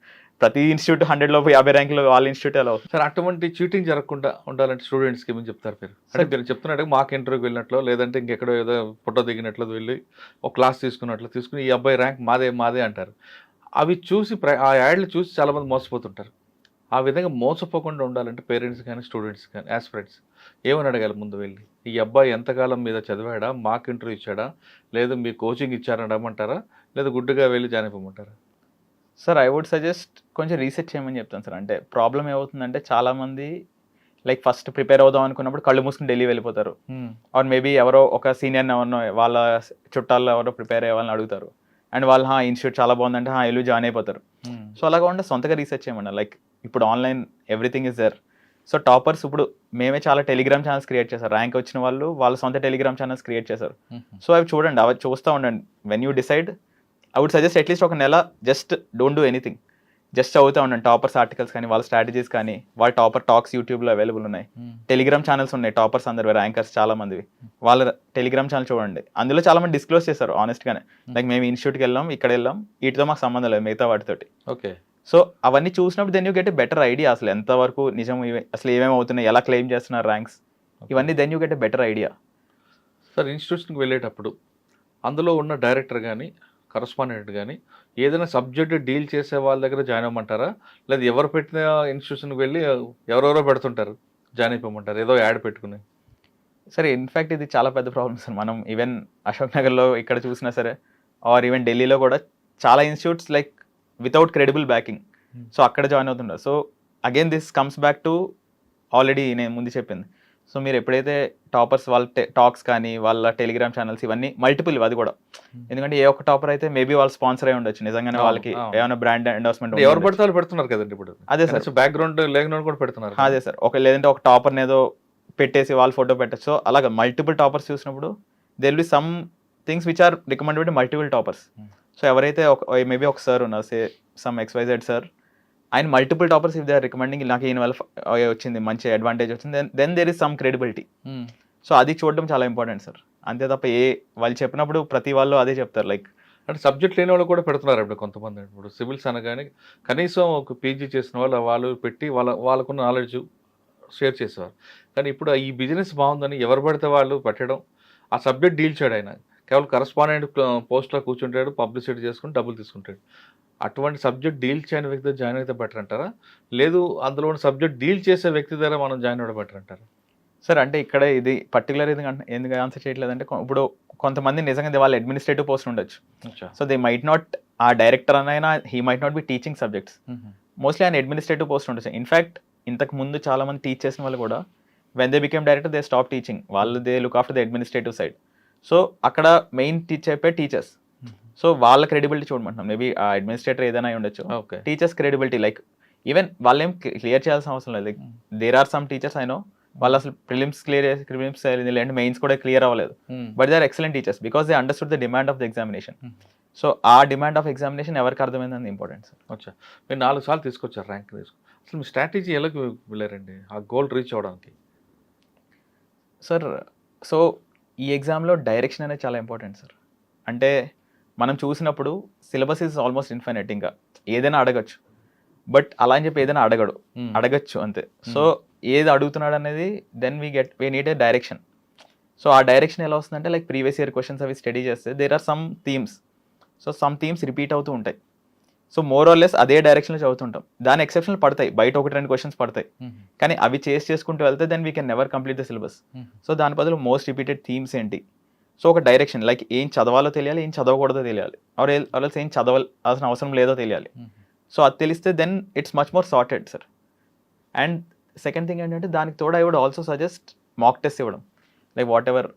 ప్రతి ఇన్స్టిట్యూట్ 100లోపు 50 ర్యాంకులు వాళ్ళ ఇన్స్టిట్యూట్ ఎలా అవుతుంది
సార్? అటువంటి చీటింగ్ జరగకుండా ఉండాలంటే స్టూడెంట్స్కి ఏమని చెప్తారు మీరు? అంటే మీరు చెప్తున్నట్టు మాకు ఇంటర్వ్యూకి వెళ్ళినట్లు, లేదంటే ఇంకెక్కడో ఏదో ఫోటో దిగినట్లు వెళ్ళి ఒక క్లాస్ తీసుకుని ఈ అబ్బాయి ర్యాంక్ మాదే మాదే అంటారు. అవి చూసి ఆ యాడ్లు చూసి చాలామంది మోసపోతుంటారు. ఆ విధంగా మోసపోకుండా ఉండాలంటే పేరెంట్స్ కానీ, స్టూడెంట్స్ కానీ, యాస్పిరెంట్స్ ఏమని అడగాలి ముందు వెళ్ళి? ఈ అబ్బాయి ఎంతకాలం మీద చదివాడా? మాక్ ఇంటర్వ్యూ ఇచ్చాడా? లేదు మీ కోచింగ్ ఇచ్చారని అడగమంటారా? లేదా గుడ్డుగా వెళ్ళి జాయిన్ అయిపోమంటారా?
సార్ ఐ వుడ్ సజెస్ట్ కొంచెం రీసెర్చ్ చేయమని చెప్తాను సార్. అంటే ప్రాబ్లం ఏమవుతుందంటే చాలామంది లైక్ ఫస్ట్ ప్రిపేర్ అవుదాం అనుకున్నప్పుడు కళ్ళు మూసుకుని ఢిల్లీ వెళ్ళిపోతారు. ఆర్ మేబీ ఎవరో ఒక సీనియర్ ఎవరినో వాళ్ళ చుట్టాల్లో ఎవరో ప్రిపేర్ అయ్యే వాళ్ళని అడుగుతారు. అండ్ వాళ్ళు ఇన్స్టిట్యూట్ చాలా బాగుందంటే వెళ్ళి జాయిన్ అయిపోతారు. సో అలాగా ఉంటే సొంతగా రీసెర్చ్ చేయమన్నా. లైక్ ఇప్పుడు online everything is there. So toppers ఇప్పుడు మేమే చాలా టెలిగ్రామ్ ఛానల్స్ క్రియేట్ చేశారు. ర్యాంక్ వచ్చిన వాళ్ళు వాళ్ళ సొంత టెలిగ్రామ్ ఛానల్స్ క్రియేట్ చేశారు. సో అవి చూడండి, అవి చూస్తూ ఉండండి. When you decide I would suggest at least ఒక నెల just don't do anything, just చదువుతూ ఉండండి. టాపర్స్ ఆర్టికల్స్ కానీ, వాళ్ళ స్ట్రాటజీస్ కానీ, వాళ్ళ టాపర్ టాక్స్ యూట్యూబ్లో అవైలబుల్ ఉన్నాయి. టెలిగ్రామ్ ఛానల్స్ ఉన్నాయి టాపర్స్ అందరు, ర్యాంకర్స్ చాలా మందివి. వాళ్ళ టెలిగ్రామ్ ఛానల్ చూడండి. అందులో చాలా మంది డిస్క్లోజ్ చేశారు ఆనెస్ట్గానే. లైక్ మేము ఇన్స్టిట్యూట్కి వెళ్ళాం, ఇక్కడ వెళ్ళాం, వీటితో మాకు సంబంధం లేదు మిగతా వాటితోటి.
ఓకే.
సో అవన్నీ చూసినప్పుడు then you get a better idea అసలు ఎంతవరకు నిజం, అసలు ఏమేమి అవుతున్నాయి, ఎలా క్లెయిమ్ చేస్తున్నారు ర్యాంక్స్, ఇవన్నీ then you get a better idea.
Sir ఇన్స్టిట్యూషన్కి వెళ్ళేటప్పుడు అందులో ఉన్న డైరెక్టర్ కానీ, కరస్పాండెంట్ కానీ ఏదైనా సబ్జెక్ట్ డీల్ చేసే వాళ్ళ దగ్గర జాయిన్ అవ్వమంటారా? లేదా ఎవరు పెట్టిన ఇన్స్టిట్యూషన్కి వెళ్ళి ఎవరెవరో పెడుతుంటారు జాయిన్ అయిపోమంటారు ఏదో యాడ్ పెట్టుకుని?
సరే, ఇన్ఫ్యాక్ట్ ఇది చాలా పెద్ద ప్రాబ్లమ్ సార్. మనం ఈవెన్ అశోక్ నగర్లో ఇక్కడ చూసినా సరే, ఆర్ ఈవెన్ ఢిల్లీలో కూడా చాలా institutes like without credible backing. So అక్కడ జాయిన్ అవుతుంటారు. So again this comes back to already నేను ముందు చెప్పింది. సో మీరు ఎప్పుడైతే టాపర్స్ వాళ్ళ టాక్స్ కానీ, వాళ్ళ టెలిగ్రామ్ ఛానల్స్ ఇవన్నీ మల్టిపుల్, అది కూడా ఎందుకంటే ఏ ఒక్క టాపర్ అయితే మేబీ వాళ్ళు స్పాన్సర్ అయి ఉండొచ్చు నిజంగానే, వాళ్ళకి ఏమైనా బ్రాండ్ ఎండోర్స్మెంట్
ఎవరు పడితే వాళ్ళు పెడుతున్నారు కదండి ఇప్పుడు.
అదే సార్,
బ్యాక్గ్రౌండ్ లేకుండా కూడా పెడుతున్నారు.
అదే సార్, లేదంటే ఒక టాపర్ని ఏదో పెట్టేసి వాళ్ళ ఫోటో పెట్టచ్చు. సో అలాగా మల్టిపుల్ టాపర్స్ చూసినప్పుడు there will be some things which are recommended by multiple toppers. So ఎవరైతే మేబీ ఒక సార్ ఉన్నారు, సే సమ్ XYZ సార్, ఆయన multiple toppers if they are recommending నాకు ఈయన వల్ల వచ్చింది, మంచి అడ్వాంటేజ్ వచ్చింది, then there is some credibility. So అది చూడడం చాలా ఇంపార్టెంట్ సార్. అంతే తప్ప వాళ్ళు చెప్పినప్పుడు ప్రతి వాళ్ళు అదే చెప్తారు. లైక్
అంటే సబ్జెక్ట్ లేని వాళ్ళు కూడా పెడుతున్నారు ఇప్పుడు కొంతమంది. ఇప్పుడు సివిల్స్ అనగానే కనీసం ఒక PG చేసిన వాళ్ళు పెట్టి వాళ్ళకున్న నాలెడ్జ్ షేర్ చేసేవారు. కానీ ఇప్పుడు ఈ బిజినెస్ బాగుందని ఎవరు పడితే వాళ్ళు పెట్టడం, ఆ సబ్జెక్ట్ డీల్ చేయడం, ఆయన కేవలం కరస్పాండెంట్ పోస్ట్లో కూర్చుంటాడు, పబ్లిసిటీ చేసుకుని డబ్బులు తీసుకుంటాడు. అటువంటి సబ్జెక్ట్ డీల్ చేయని వ్యక్తి దగ్గర జాయిన్ అయితే బెటర్ అంటారా? లేదు అందులో ఉన్న సబ్జెక్ట్ డీల్ చేసే వ్యక్తి దగ్గర మనం జాయిన్ అవ్వడం బెటర్ అంటారా?
సార్ అంటే ఇక్కడ ఇది పర్టికులర్ ఎందుకు ఆన్సర్ చేయట్లేదంటే, ఇప్పుడు కొంతమంది నిజంగా వాళ్ళ అడ్మినిస్ట్రేటివ్ పోస్ట్ ఉండొచ్చు. సో దే మైట్ నాట్, ఆ డైరెక్టర్ అనైనా he might not be teaching subjects. Mostly ఆయన అడ్మినిస్ట్రేటివ్ పోస్ట్ ఉండొచ్చు. ఇన్ఫ్యాక్ట్ ఇంతకు ముందు చాలా మంది టీచ్ చేసిన వాళ్ళు కూడా when they became director they stop teaching. వాళ్ళు they look after the administrative side. So అక్కడ మెయిన్ చెప్పే టీచర్స్. సో వాళ్ళ క్రెడిబిలిటీ చూడమంటున్నాం. మేబీ ఆ అడ్మినిస్ట్రేటర్ ఏదైనా అయి ఉండొచ్చు. టీచర్స్ క్రెడిబిలిటీ, లైక్ ఈవెన్ వాళ్ళేం క్లియర్ చేయాల్సిన అవసరం లేదు. Like there are some teachers I know వాళ్ళు అసలు ప్రిలిమ్స్ లేదంటే మెయిన్స్ కూడా క్లియర్ అవ్వలేదు, but they are excellent teachers because they understood the demand of the examination. So ఆ డిమాండ్ ఆఫ్ ఎగ్జామినేషన్ ఎవరికి అర్థమైందని ఇంపార్టెంట్ సార్.
వచ్చా మీరు 4 సార్లు తీసుకొచ్చారు ర్యాంక్ తీసుకు, అసలు మీ స్ట్రాటజీ ఎలా వెళ్ళారండి ఆ గోల్ రీచ్ అవ్వడానికి?
సార్ సో ఈ ఎగ్జామ్లో డైరెక్షన్ అనేది చాలా ఇంపార్టెంట్ సార్. అంటే మనం చూసినప్పుడు సిలబస్ ఈజ్ ఆల్మోస్ట్ ఇన్ఫైనైట్, ఇంకా ఏదైనా అడగచ్చు. బట్ అలా అని చెప్పి ఏదైనా అడగచ్చు అంతే. సో ఏది అడుగుతున్నాడు అనేది then we need a direction. So ఆ డైరెక్షన్ ఎలా వస్తుందంటే లైక్ ప్రీవియస్ ఇయర్ క్వశ్చన్స్ అవి స్టడీ చేస్తే there are some themes. So some themes repeat అవుతూ ఉంటాయి. సో మోర్ ఆర్ లెస్ అదే డైరెక్షన్లో చదువుతుంటాం. దాని ఎక్సెప్షన్లు పడతాయి, బయట 1-2 క్వశ్చన్స్ పడతాయి, కానీ అవి చేసుకుంటూ వెళ్తే then we can never complete the syllabus. So దాని బదులు మోస్ట్ రిపీటెడ్ థీమ్స్ ఏంటి, సో ఒక డైరెక్షన్, లైక్ ఏం చదవాలో తెలియాలి, ఏం చదవకూడదో తెలియాలి, ఆర్ఎల్స్ ఏం చదవాల్సిన అవసరం లేదో తెలియాలి. సో అది తెలిస్తే then it's much more sorted sir. And second thing ఏంటంటే దానికి తోడు I would also suggest mock test ఇవ్వడం. Like whatever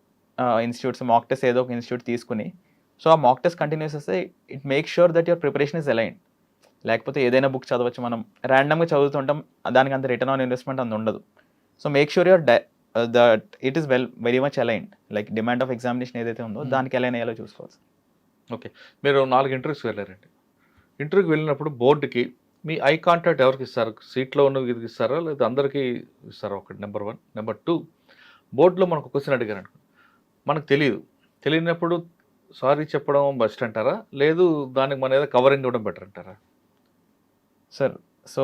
institutes mock test ఏదో ఒక ఇన్స్టిట్యూట్ తీసుకుని, సో ఆ మాక్ టెస్ట్ కంటిన్యూస్ చేస్తే it make sure that your preparation is aligned. లేకపోతే ఏదైనా బుక్ చదవచ్చు, మనం ర్యాండమ్గా చదువుతుంటాం, దానికి అంత రిటర్న్ ఆన్ ఇన్వెస్ట్మెంట్ అంత ఉండదు. So make sure your that it is very much aligned, like demand of examination ఏదైతే ఉందో దానికి అలైన్ అయ్యేలా చూసుకోవచ్చు.
ఓకే, మీరు 4 ఇంటర్వ్యూస్కి వెళ్ళారండి. ఇంటర్వ్యూకి వెళ్ళినప్పుడు బోర్డుకి మీ ఐ కాంటాక్ట్ ఎవరికి ఇస్తారు? సీట్లో ఉన్నవి ఇస్తారా లేదా అందరికీ ఇస్తారా? ఒకటి నెంబర్ 1. నెంబర్ 2, బోర్డులో మనకు క్వశ్చన్ అడిగారు అనుకో, మనకు తెలియనప్పుడు సారీ చెప్పడం బెస్ట్ అంటారా, లేదు దానికి మన ఏదో కవరింగ్ ఇవ్వడం బెటర్ అంటారా?
సార్ సో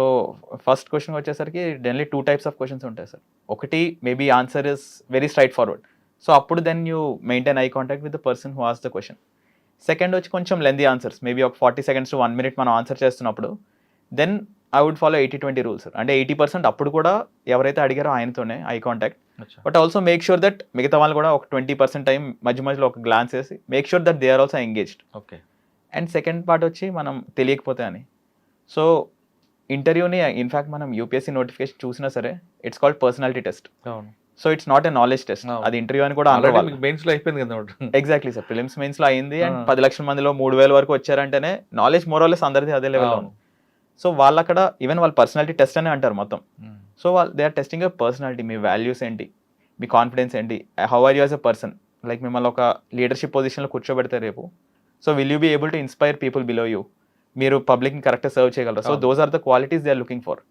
ఫస్ట్ క్వశ్చన్ వచ్చేసరికి డెన్లీ 2 types ఆఫ్ క్వశ్చన్స్ ఉంటాయి సార్. ఒకటి maybe answer is very straightforward, so అప్పుడు then you maintain eye contact with the person who ask the question. Second వచ్చి కొంచెం లెందీ ఆన్సర్స్, మేబీ ఒక 40 seconds to 1 minute మనం answer చేస్తున్నప్పుడు then I would follow 80-20 rules. అంటే 80% అప్పుడు కూడా ఎవరైతే అడిగారో ఆయనతోనే I contact. But also make sure that మిగతా వాళ్ళు కూడా ఒక 20% టైం మధ్యలో ఒక గ్లాన్స్ వేసి make sure that they are also engaged.
Okay.
And second part వచ్చి మనం తెలియకపోతే అని. సో ఇంటర్వ్యూని ఇన్ఫ్యాక్ట్ మనం యూపీఎస్సీ నోటిఫికేషన్ చూసినా సరే ఇట్స్ కాల్డ్ పర్సనాలిటీ టెస్ట్.
అవును.
So it's not a knowledge test, అది ఇంటర్వ్యూ అని కూడా
మెయిన్స్ లో అయిపోయింది కదా.
ఎగ్జాక్ట్లీ సార్, ప్రిలిమ్స్ మెయిన్స్ లో అయింది. అండ్ 10 లక్షల మందిలో 3,000 వరకు వచ్చారంటేనే నాలెడ్జ్ మోరల్లెస్ అందరిది అదే లెవెల్లో ఉంది. సో వాళ్ళు అక్కడ ఈవెన్ వాళ్ళ పర్సనాలిటీ టెస్ట్ అనే అంటారు మొత్తం. సో వాళ్ళు they are testing your personality, మీ వాల్యూస్ ఏంటి, మీ కాన్ఫిడెన్స్ ఏంటి, how are you as a person. Like మిమ్మల్ని ఒక లీడర్షిప్ పొజిషన్లో కూర్చోబెడతారు రేపు. So will you be able to inspire people below you, మీరు పబ్లిక్ని కరెక్ట్గా సర్వ్ చేయగలరు. So those are the qualities they are looking for.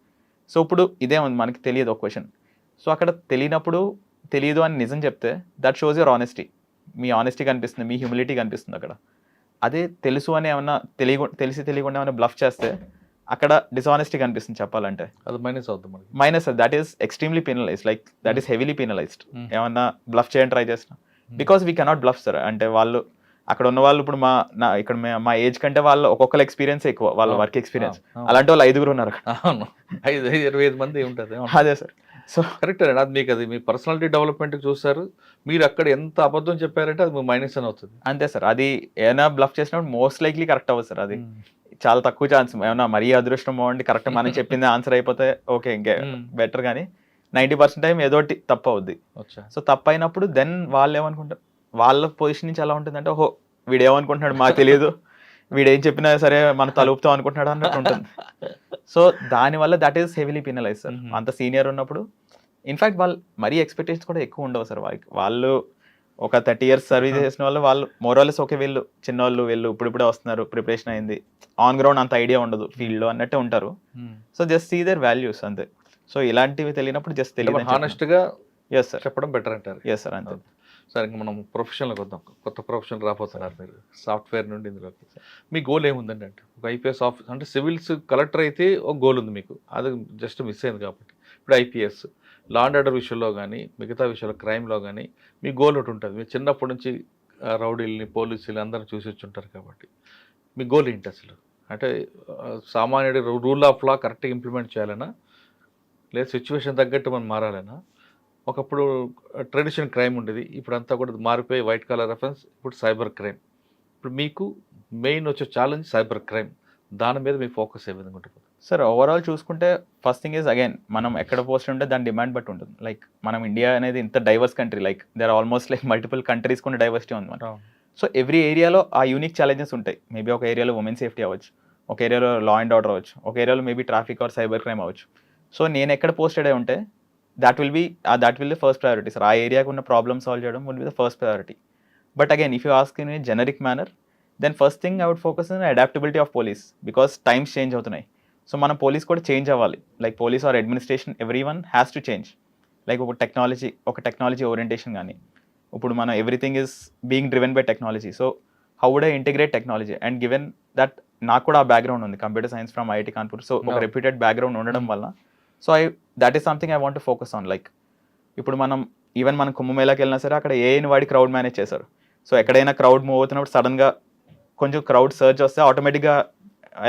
So ఇప్పుడు ఇదే ఉంది, మనకి తెలియదు ఒక క్వశ్చన్. సో అక్కడ తెలియనప్పుడు తెలియదు అని నిజం చెప్తే that shows your honesty, me honesty కనిపిస్తుంది, మీ హ్యూమిలిటీ కనిపిస్తుంది అక్కడ. అదే తెలుసు అని ఏమన్నా తెలిసి తెలియకుండా ఏమైనా బ్లఫ్ చేస్తే అక్కడ డిసానెస్టీ కనిపిస్తుంది చెప్పాలంటే.
అది మైనస్ అవుతుంది,
minus. That is extremely penalised, like that is heavily penalised. ఏమన్నా బ్లఫ్ చేయడానికి ట్రై చేస్తున్నా because we cannot bluff sir. అంటే వాళ్ళు అక్కడ ఉన్న వాళ్ళు ఇప్పుడు ఇక్కడ మా ఏజ్ కంటే వాళ్ళు ఒక్కొక్కరు ఎక్స్పీరియన్స్ ఎక్కువ, వాళ్ళ వర్క్ ఎక్స్పీరియన్స్. అలాంటి వాళ్ళు 5 ఉన్నారు అక్కడ.
25 మంది ఉంటుంది.
అదే సార్. సో
కరెక్ట్ అండి, అది మీకు అది మీ పర్సనాలిటీ డెవలప్మెంట్ చూస్తారు. మీరు అక్కడ ఎంత అబద్ధం చెప్పారంటే అది మైనస్ అని అవుతుంది.
అంతే సార్, అది ఏమైనా బ్లఫ్ చేసినప్పుడు మోస్ట్ లైక్లీ కరెక్ట్ అవ్వదు సార్. అది చాలా తక్కువ ఛాన్స్. ఏమన్నా మరీ అదృష్టం బాగుండి కరెక్ట్ మనం చెప్పింది ఆన్సర్ అయిపోతే ఓకే ఇంకే బెటర్, కానీ 90% టైం ఏదోటి తప్పు అవుద్ది. సో తప్పు అయినప్పుడు దెన్ వాళ్ళు ఏమనుకుంటారు, వాళ్ళ పొజిషన్ నుంచి ఎలా ఉంటుందంటే ఓహో వీడు ఏమనుకుంటున్నాడు మాకు తెలియదు, వీడు ఏం చెప్పినా సరే మన తలుపుతాం అనుకుంటున్నాడు అన్నట్టు ఉంటుంది. సో దానివల్ల that is heavily penalise sir. అంత సీనియర్ ఉన్నప్పుడు ఇన్ఫాక్ట్ వాళ్ళు మరీ ఎక్స్పెక్టేషన్స్ కూడా ఎక్కువ ఉండవు సార్. వాళ్ళు ఒక 30 years సర్వీస్ చేసిన వాళ్ళు మోరల్లెస్ ఓకే వీళ్ళు చిన్నవాళ్ళు, వీళ్ళు ఇప్పుడిప్పుడే వస్తున్నారు, ప్రిపరేషన్ అయింది, ఆన్ గ్రౌండ్ అంత ఐడియా ఉండదు ఫీల్డ్లో అన్నట్టే ఉంటారు. So just see their values అంతే. సో ఇలాంటివి తెలియనప్పుడు జస్ట్ తెలియదు
హానెస్ట్గా
ఎస్ సార్
చెప్పడం బెటర్ అంటారు.
ఎస్ సార్ అంతే.
సార్ ఇంకా మనం ప్రొఫెషన్లోకి వద్దాం. కొత్త ప్రొఫెషన్ రాబోతున్నారు మీరు సాఫ్ట్వేర్ నుండి ఇందులోకి. మీ గోల్ ఏముందండి? అంటే ఒక ఐపీఎస్ ఆఫీస్ అంటే సివిల్స్ కలెక్టర్ అయితే ఒక గోల్ ఉంది మీకు, అది జస్ట్ మిస్ అయింది కాబట్టి. ఇప్పుడు ఐపీఎస్ లా అండ్ ఆర్డర్ విషయంలో కానీ మిగతా విషయంలో క్రైమ్లో కానీ మీ గోల్ ఒకటి ఉంటుంది. మీరు చిన్నప్పటి నుంచి రౌడీల్ని పోలీసులు అందరూ చూసి వచ్చి ఉంటారు కాబట్టి మీ గోల్ ఏంటి అసలు? అంటే సామాన్యుడి రూల్ ఆఫ్ లా కరెక్ట్గా ఇంప్లిమెంట్ చేయాలన్నా, లేదా సిచ్యువేషన్ తగ్గట్టు మనం మారాలన్నా? ఒకప్పుడు ట్రెడిషనల్ క్రైమ్ ఉండేది, ఇప్పుడు అంతా కూడా మారిపోయి వైట్ కాలర్ రెఫరెన్స్, ఇప్పుడు సైబర్ క్రైమ్. ఇప్పుడు మీకు మెయిన్ వచ్చే ఛాలెంజ్ సైబర్ క్రైమ్, దాని మీద మీ ఫోకస్ ఏ విధంగా ఉంటుంది?
సార్ ఓవరాల్ చూసుకుంటే ఫస్ట్ థింగ్ ఈజ్ అగైన్ మనం ఎక్కడ పోస్ట్ ఉంటే దాని డిమాండ్ బట్టి ఉంటుంది. లైక్ మనం ఇండియా అనేది ఇంత diverse country, like there are almost like multiple countries కొన్ని డైవర్సిటీ ఉంది మన. సో ఎవ్రీ ఏరియాలో ఆ యూనిక్ ఛాలెంజెస్ ఉంటాయి. మేబీ ఒక ఏరియాలో ఉమెన్ సేఫ్టీ అవ్వచ్చు, ఒక ఏరియాలో లా అండ్ ఆర్డర్ అవ్వచ్చు, ఒక ఏరియాలో maybe traffic or cyber crime అవ్వచ్చు. సో నేను ఎక్కడ పోస్టెడ్ అయి ఉంటే that will the first priority sir. ఆ ఏరియాకు ఉన్న ప్రాబ్లమ్ సాల్వ్ చేయడం will be the first priority. But again if you ask in a generic manner, then first thing I would focus on adaptability of police, because times change అవుతున్నాయి. So మనం police కూడా change అవ్వాలి. Like police or administration everyone has to change. Like ఒక technology orientation కానీ, ఇప్పుడు మనం everything is being driven by technology. So how would I integrate technology? And given that నాకు కూడా ఆ బ్యాక్గ్రౌండ్ ఉంది, computer science from IIT Kanpur. So ఒక reputed background ఉండడం వల్ల so that is something I want to focus on. Like ఇప్పుడు మనం even మనం కుంభమేళాకి వెళ్ళినా సరే అక్కడ ఏఐని వాడి క్రౌడ్ మేనేజ్ చేశారు. సో ఎక్కడైనా క్రౌడ్ మూవ్ అవుతున్నప్పుడు సడన్గా కొంచెం క్రౌడ్ సర్చ్ వస్తే ఆటోమేటిక్గా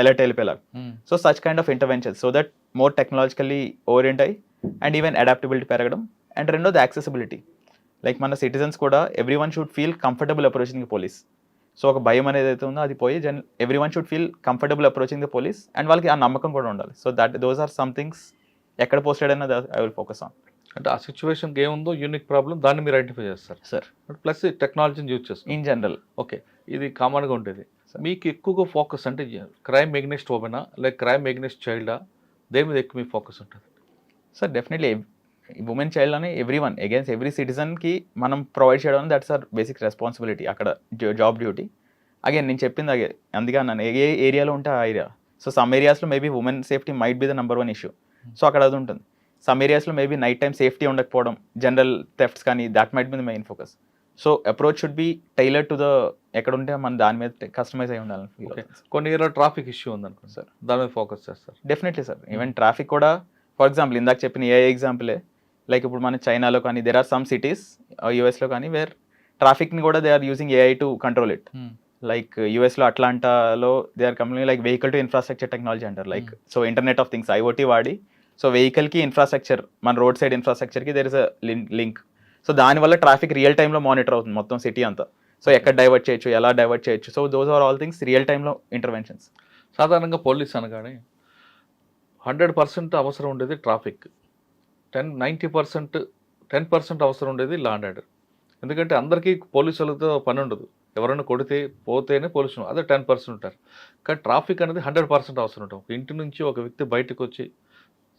అలర్ట్ వెళ్ళిపోయేలాగా. So such kind of interventions so that more technologically orient అయ్యి అండ్ ఈవెన్ అడాప్టబిలిటీ పెరగడం. అండ్ రెండోది యాక్సెసిబిలిటీ. లైక్ మన సిటిజన్స్ కూడా everyone should feel comfortable approaching the police. So ఒక భయం అనేది అయితే ఉందో అది పోయి everyone should feel comfortable approaching the police, and వాళ్ళకి ఆ నమ్మకం కూడా ఉండాలి. So those are some things ఎక్కడ పోస్టెడ్ అయినా ఐ విల్ ఫోకస్ ఆన్.
అంటే ఆ సిచ్యువేషన్కి ఏముందో యూనిక్ ప్రాబ్లం దాన్ని మీరు ఐడెంటిఫై చేస్తారు
సార్.
ప్లస్ టెక్నాలజీని యూజ్ చేస్తారు
ఇన్ జనరల్.
ఓకే, ఇది కామన్గా ఉండేది. మీకు ఎక్కువగా ఫోకస్ అంటే క్రైమ్ ఎగ్నెస్ట్ ఉమెనా లైక్ క్రైమ్ ఎగ్నెస్ట్ చైల్డా, దేని మీద ఎక్కువ మీ ఫోకస్ ఉంటుంది?
సార్ డెఫినెట్లీ ఉమెన్ చైల్డ్ అని ఎవ్రీ వన్ అగైన్స్ ఎవ్రీ సిటిజన్కి మనం ప్రొవైడ్ చేయడం దట్స్ ఆర్ బేసిక్ రెస్పాన్సిబిలిటీ, అక్కడ జాబ్ డ్యూటీ. అగైన్ నేను చెప్పింది అందుకే నన్ను ఏ ఏరియాలో ఉంటే ఆ ఏరియా. సో సమ్ ఏరియాస్లో maybe women safety might be the number 1 issue. So అక్కడ అది ఉంటుంది. సమ్ ఏరియాస్లో మేబీ నైట్ టైం సేఫ్టీ ఉండకపోవడం, జనరల్ థెఫ్ట్స్ కానీ, that might be the main focus. So approach should be tailor to the ఎక్కడ ఉంటే మన దాని మీద కస్టమైజ్ అయి ఉండాలని.
కొన్ని ఏరియాలో ట్రాఫిక్ ఇష్యూ ఉందనుకోండి సార్, దాని మీద ఫోకస్ చేస్తారు?
Definitely sir. ఈవెన్ ట్రాఫిక్ కూడా ఫర్ ఎగ్జాంపుల్ ఇందాక చెప్పిన ఏ ఎగ్జాంపులే, లైక్ ఇప్పుడు మన చైనాలో కానీ దెర్ ఆర్ సమ్ సిటీస్ యూఎస్లో కానీ వేర్ ట్రాఫిక్ని కూడా they are using AI to control it. Like యూఎస్లో అట్లాంటాలో they are company like vehicle to infrastructure technology అంటారు, like so internet of things IoT వాడి సో వెహికల్కి ఇన్ఫ్రాస్ట్రక్చర్ మన రోడ్ సైడ్ ఇన్ఫ్రాస్ట్రక్చర్కి there is a link. So దానివల్ల traffic real టైంలో monitor అవుతుంది మొత్తం సిటీ అంతా. సో ఎక్కడ డైవర్ట్ చేయొచ్చు, ఎలా డైవర్ట్ చేయొచ్చు, so those are all things real టైంలో ఇంటర్వెన్షన్స్.
సాధారణంగా పోలీస్ అనగానే 100% అవసరం ఉండేది ట్రాఫిక్, 10% అవసరం ఉండేది లా అండ్ ఆర్డర్. ఎందుకంటే అందరికీ పోలీసులతో పని ఉండదు, ఎవరైనా కొడితే పోతేనే పోలీసులు అదే 10% ఉంటారు. కానీ ట్రాఫిక్ అనేది 100% అవసరం ఉంటుంది. ఒక ఇంటి నుంచి ఒక వ్యక్తి బయటకు వచ్చి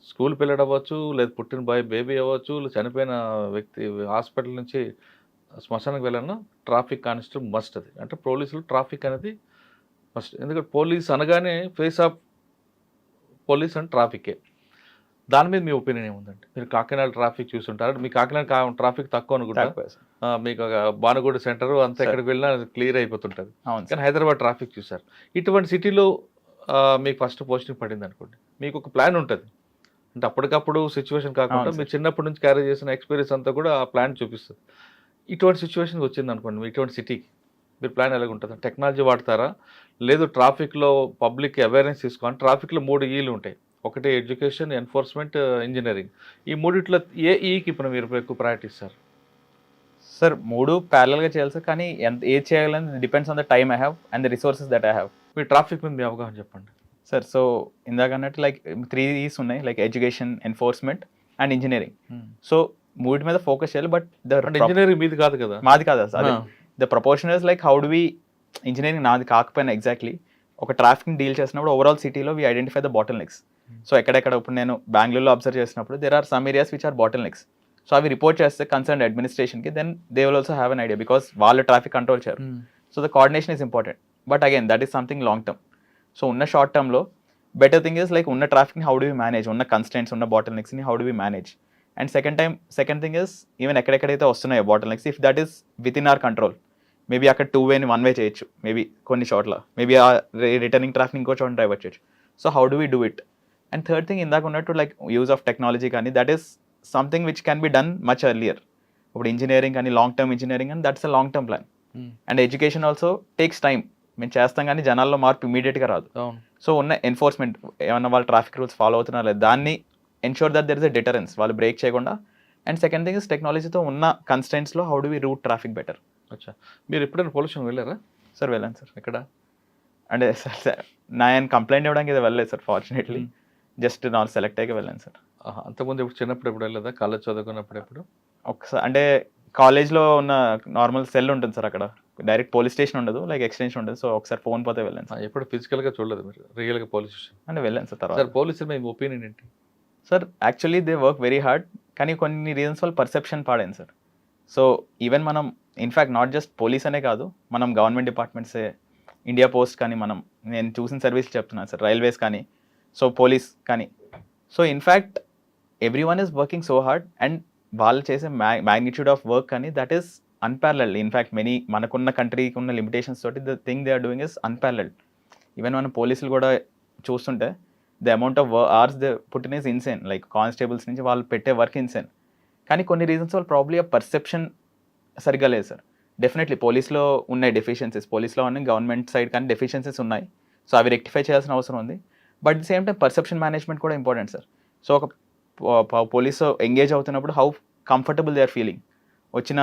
స్కూల్ పిల్లడు అవ్వచ్చు, లేదా పుట్టిన బేబీ అవ్వచ్చు, లేదా చనిపోయిన వ్యక్తి హాస్పిటల్ నుంచి శ్మశానికి వెళ్ళాలన్నా ట్రాఫిక్ కానిస్టేబుల్ మస్ట్. అది అంటే పోలీసులు ట్రాఫిక్ అనేది మస్ట్. ఎందుకంటే పోలీస్ అనగానే ఫేస్ ఆఫ్ పోలీస్ అండ్ ట్రాఫికే. దాని మీద మీ ఒపీనియన్ ఏముందండి? మీరు కాకినాడ ట్రాఫిక్ చూస్తుంటారు, మీ కాకినాడ ట్రాఫిక్ తక్కువ అనుకుంటారు, మీకు ఒక భానుగూడ సెంటర్ అంతా ఎక్కడికి వెళ్ళినా క్లియర్ అయిపోతుంటుంది. కానీ హైదరాబాద్ ట్రాఫిక్ చూసారు. ఇటువంటి సిటీలో మీకు ఫస్ట్ పోస్టింగ్ పడింది అనుకోండి, మీకు ఒక ప్లాన్ ఉంటుంది. అంటే అప్పటికప్పుడు సిచ్యువేషన్ కాకుండా మీరు చిన్నప్పటి నుంచి క్యారీ చేసిన ఎక్స్పీరియన్స్ అంతా కూడా ఆ ప్లాన్ చూపిస్తుంది. ఇటువంటి సిచ్యువేషన్ వచ్చింది అనుకోండి, మీ ఇటువంటి సిటీకి మీరు ప్లాన్ ఎలాగ ఉంటుంది? టెక్నాలజీ వాడతారా, లేదు ట్రాఫిక్లో పబ్లిక్ అవేర్నెస్ తీసుకోవాలి? ట్రాఫిక్లో 3 ఈలు ఉంటాయి, ఒకటి ఎడ్యుకేషన్, ఎన్ఫోర్స్మెంట్, ఇంజనీరింగ్. ఈ మూడిట్లో ఏ ఈకి ఇప్పుడు మీరు ఎక్కువ ప్రయారిటీ ఇస్తారు?
సార్ 3 ప్యారలల్గా చేయాలి సార్, కానీ ఏది చేయాలని depends on the time I have and the resources that I have.
Me traffic మీద మీ అవగాహన చెప్పండి
సార్. సో ఇందాక అన్నట్టు లైక్ 3 ఈస్ ఉన్నాయి, like education, enforcement and engineering. So మూడు మీద ఫోకస్ చేయాలి. బట్
ఇంజనీరింగ్ మీది కాదు కదా?
మాది కాదా sir. The proportion is like how do we, engineering నాది కాకపోయినా ఎగ్జాక్ట్లీ ఒక ట్రాఫిక్ని డీల్ చేసినప్పుడు ఓవరాల్ సిటీలో we identify the bottlenecks. So ఎక్కడెక్కడ ఇప్పుడు నేను బెంగళూరులో అబ్జర్వ్ చేసినప్పుడు there are some areas which are bottlenecks. So అవి రిపోర్ట్ చేస్తే కన్సర్న్ అడ్మినిస్ట్రేషన్కి, then they will also have an idea because వాళ్ళు ట్రాఫిక్ కంట్రోల్ చేయరు. So the coordination is important. But again that is something long term. So ఉన్న short టర్మ్లో better thing is like ఉన్న ట్రాఫిక్ని how do we manage, ఉన్న constraints, ఉన్న బాటిల్ నెక్స్ని how do we manage. And second thing is even ఎక్కడెక్కడైతే వస్తున్నాయో bottlenecks, if that is with in our control, maybe అక్కడ 2 వేని 1 వే చేయొచ్చు, మేబీ కొన్ని చోట్ల, మేబీ ఆ రిటర్నింగ్ ట్రాఫిక్ ఇంకో చోట డైవర్ట్ చేయొచ్చు. So how do we do it? And third thing ఇందాక ఉన్నట్టు లైక్ యూజ్ ఆఫ్ టెక్నాలజీ కానీ, that is something which can be done much earlier. ఇప్పుడు ఇంజనీరింగ్ కానీ లాంగ్ టర్మ్ ఇంజనీరింగ్ అని that's a long term plan. And education also takes time. మేము చేస్తాం కానీ జనాల్లో మార్పు ఇమీడియట్గా రాదు. సో ఉన్న ఎన్ఫోర్స్మెంట్ ఏమన్నా వాళ్ళు ట్రాఫిక్ రూల్స్ ఫాలో అవుతున్నారా లేదా దాన్ని ensure that there is a deterrence, వాళ్ళు బ్రేక్ చేయకుండా. అండ్ సెకండ్ థింగ్ ఇస్ టెక్నాలజీతో ఉన్న కన్స్టెంట్స్లో how do we route traffic better.
అచ్చా, మీరు ఎప్పుడైనా పొల్యూషన్ వెళ్ళారా?
సార్ వెళ్ళాను సార్.
ఎక్కడ?
అంటే సార్ నేను కంప్లైంట్ ఇవ్వడానికి ఇది వెళ్ళలేదు సార్, ఫార్చునేట్లీ జస్ట్ నా సెలెక్ట్ అయ్యి వెళ్ళాను సార్.
అంతకుముందు ఎప్పుడు చిన్నప్పుడు ఎప్పుడు వెళ్ళలేదా? కాలేజ్ చదువుకున్నప్పుడు ఎప్పుడు?
ఒకసారి అంటే కాలేజ్లో ఉన్న నార్మల్ సెల్ ఉంటుంది సార్, అక్కడ డైరెక్ట్ పోలీస్ స్టేషన్ ఉండదు, లైక్ ఎక్స్టెన్షన్ ఉండదు. సో ఒకసారి ఫోన్ పోతే వెళ్ళాను సార్.
ఎప్పుడు ఫిజికల్గా చూడలేదు మీరు రియల్గా పోలీస్ స్టేషన్?
అంటే వెళ్ళాను సార్. తర్వాత
సార్ పోలీసులు మీ ఒపీనియన్ ఏంటి?
Sir actually they work very hard, కానీ కొన్ని రీజన్స్ వల్ల పర్సెప్షన్ పాడైంది సార్. సో ఈవెన్ మనం ఇన్ఫ్యాక్ట్ నాట్ జస్ట్ పోలీస్ అనే కాదు, మనం గవర్నమెంట్ డిపార్ట్మెంట్సే, ఇండియా పోస్ట్ కానీ, నేను చూసిన సర్వీస్ చెప్తున్నాను సార్, రైల్వేస్ కానీ, సో పోలీస్ కానీ. So in fact every one is working so hard and వాళ్ళు చేసే మ్యాగ్నిట్యూడ్ ఆఫ్ వర్క్ కానీ దట్ ఈస్ అన్పారలల్డ్. ఇన్ఫ్యాక్ట్ మనకున్న కంట్రీకి ఉన్న లిమిటేషన్స్ తోటి the thing they are doing is unparalleled. Even మన పోలీసులు కూడా చూస్తుంటే the amount of hours they put in is insane. Like constables నుంచి వాళ్ళు పెట్టే వర్క్ ఇన్సేన్. కానీ కొన్ని రీజన్స్ వల్ల ప్రాబ్లీ ఆ పర్సెప్షన్ సరిగ్గా లేదు సార్. డెఫినెట్లీ పోలీస్లో ఉన్నాయి డెఫిషియన్సీస్, పోలీస్లో ఉన్నాయి, గవర్నమెంట్ సైడ్ కానీ డెఫిషియన్సీస్ ఉన్నాయి. సో అవి రెక్టిఫై చేయాల్సిన అవసరం ఉంది. But the same time perception management కూడా ఇంపార్టెంట్ సార్. సో ఒక పోలీస్ ఎంగేజ్ అవుతున్నప్పుడు how comfortable they are feeling. వచ్చిన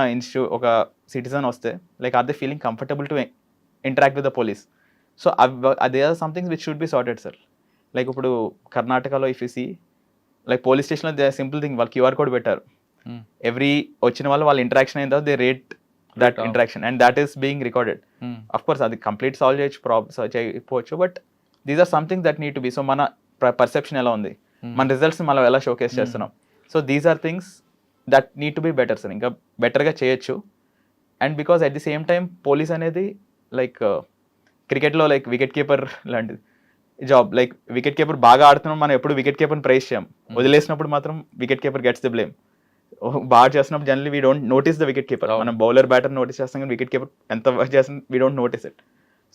ఒక సిటిజన్ వస్తే like are they feeling comfortable to interact with the police. So అదే are somethings which should be sorted sir. Like ఇప్పుడు కర్ణాటకలో if you see like police స్టేషన్లో they simple thing, వాళ్ళు QR code పెట్టారు. Every వచ్చిన వాళ్ళ interaction అయిన తర్వాత they rate that interaction and that is being recorded. Of course అది కంప్లీట్ సాల్వ్ చేయకపోవచ్చు, but these are something that need to be. So మన పర్సెప్షన్ ఎలా ఉంది, మన రిజల్ట్స్ మనం ఎలా షోకేస్ చేస్తున్నాం. So these are things that need to be better sir. ఇంకా బెటర్గా చేయొచ్చు. And because at the same time police అనేది లైక్ క్రికెట్లో లైక్ వికెట్ కీపర్ లాంటిది జాబ్. లైక్ వికెట్ కీపర్ బాగా ఆడుతున్నాం, మనం ఎప్పుడు వికెట్ కీపర్ని ప్రైజ్ చేయం, వదిలేసినప్పుడు మాత్రం wicket keeper gets the blame. బాగా చేస్తున్నప్పుడు generally we don't notice the wicket keeper. మనం బౌలర్ బ్యాటర్ నోటీస్ చేస్తాం కానీ వికెట్ కీపర్ ఎంత వర్క్ చేస్తాం we don't notice it.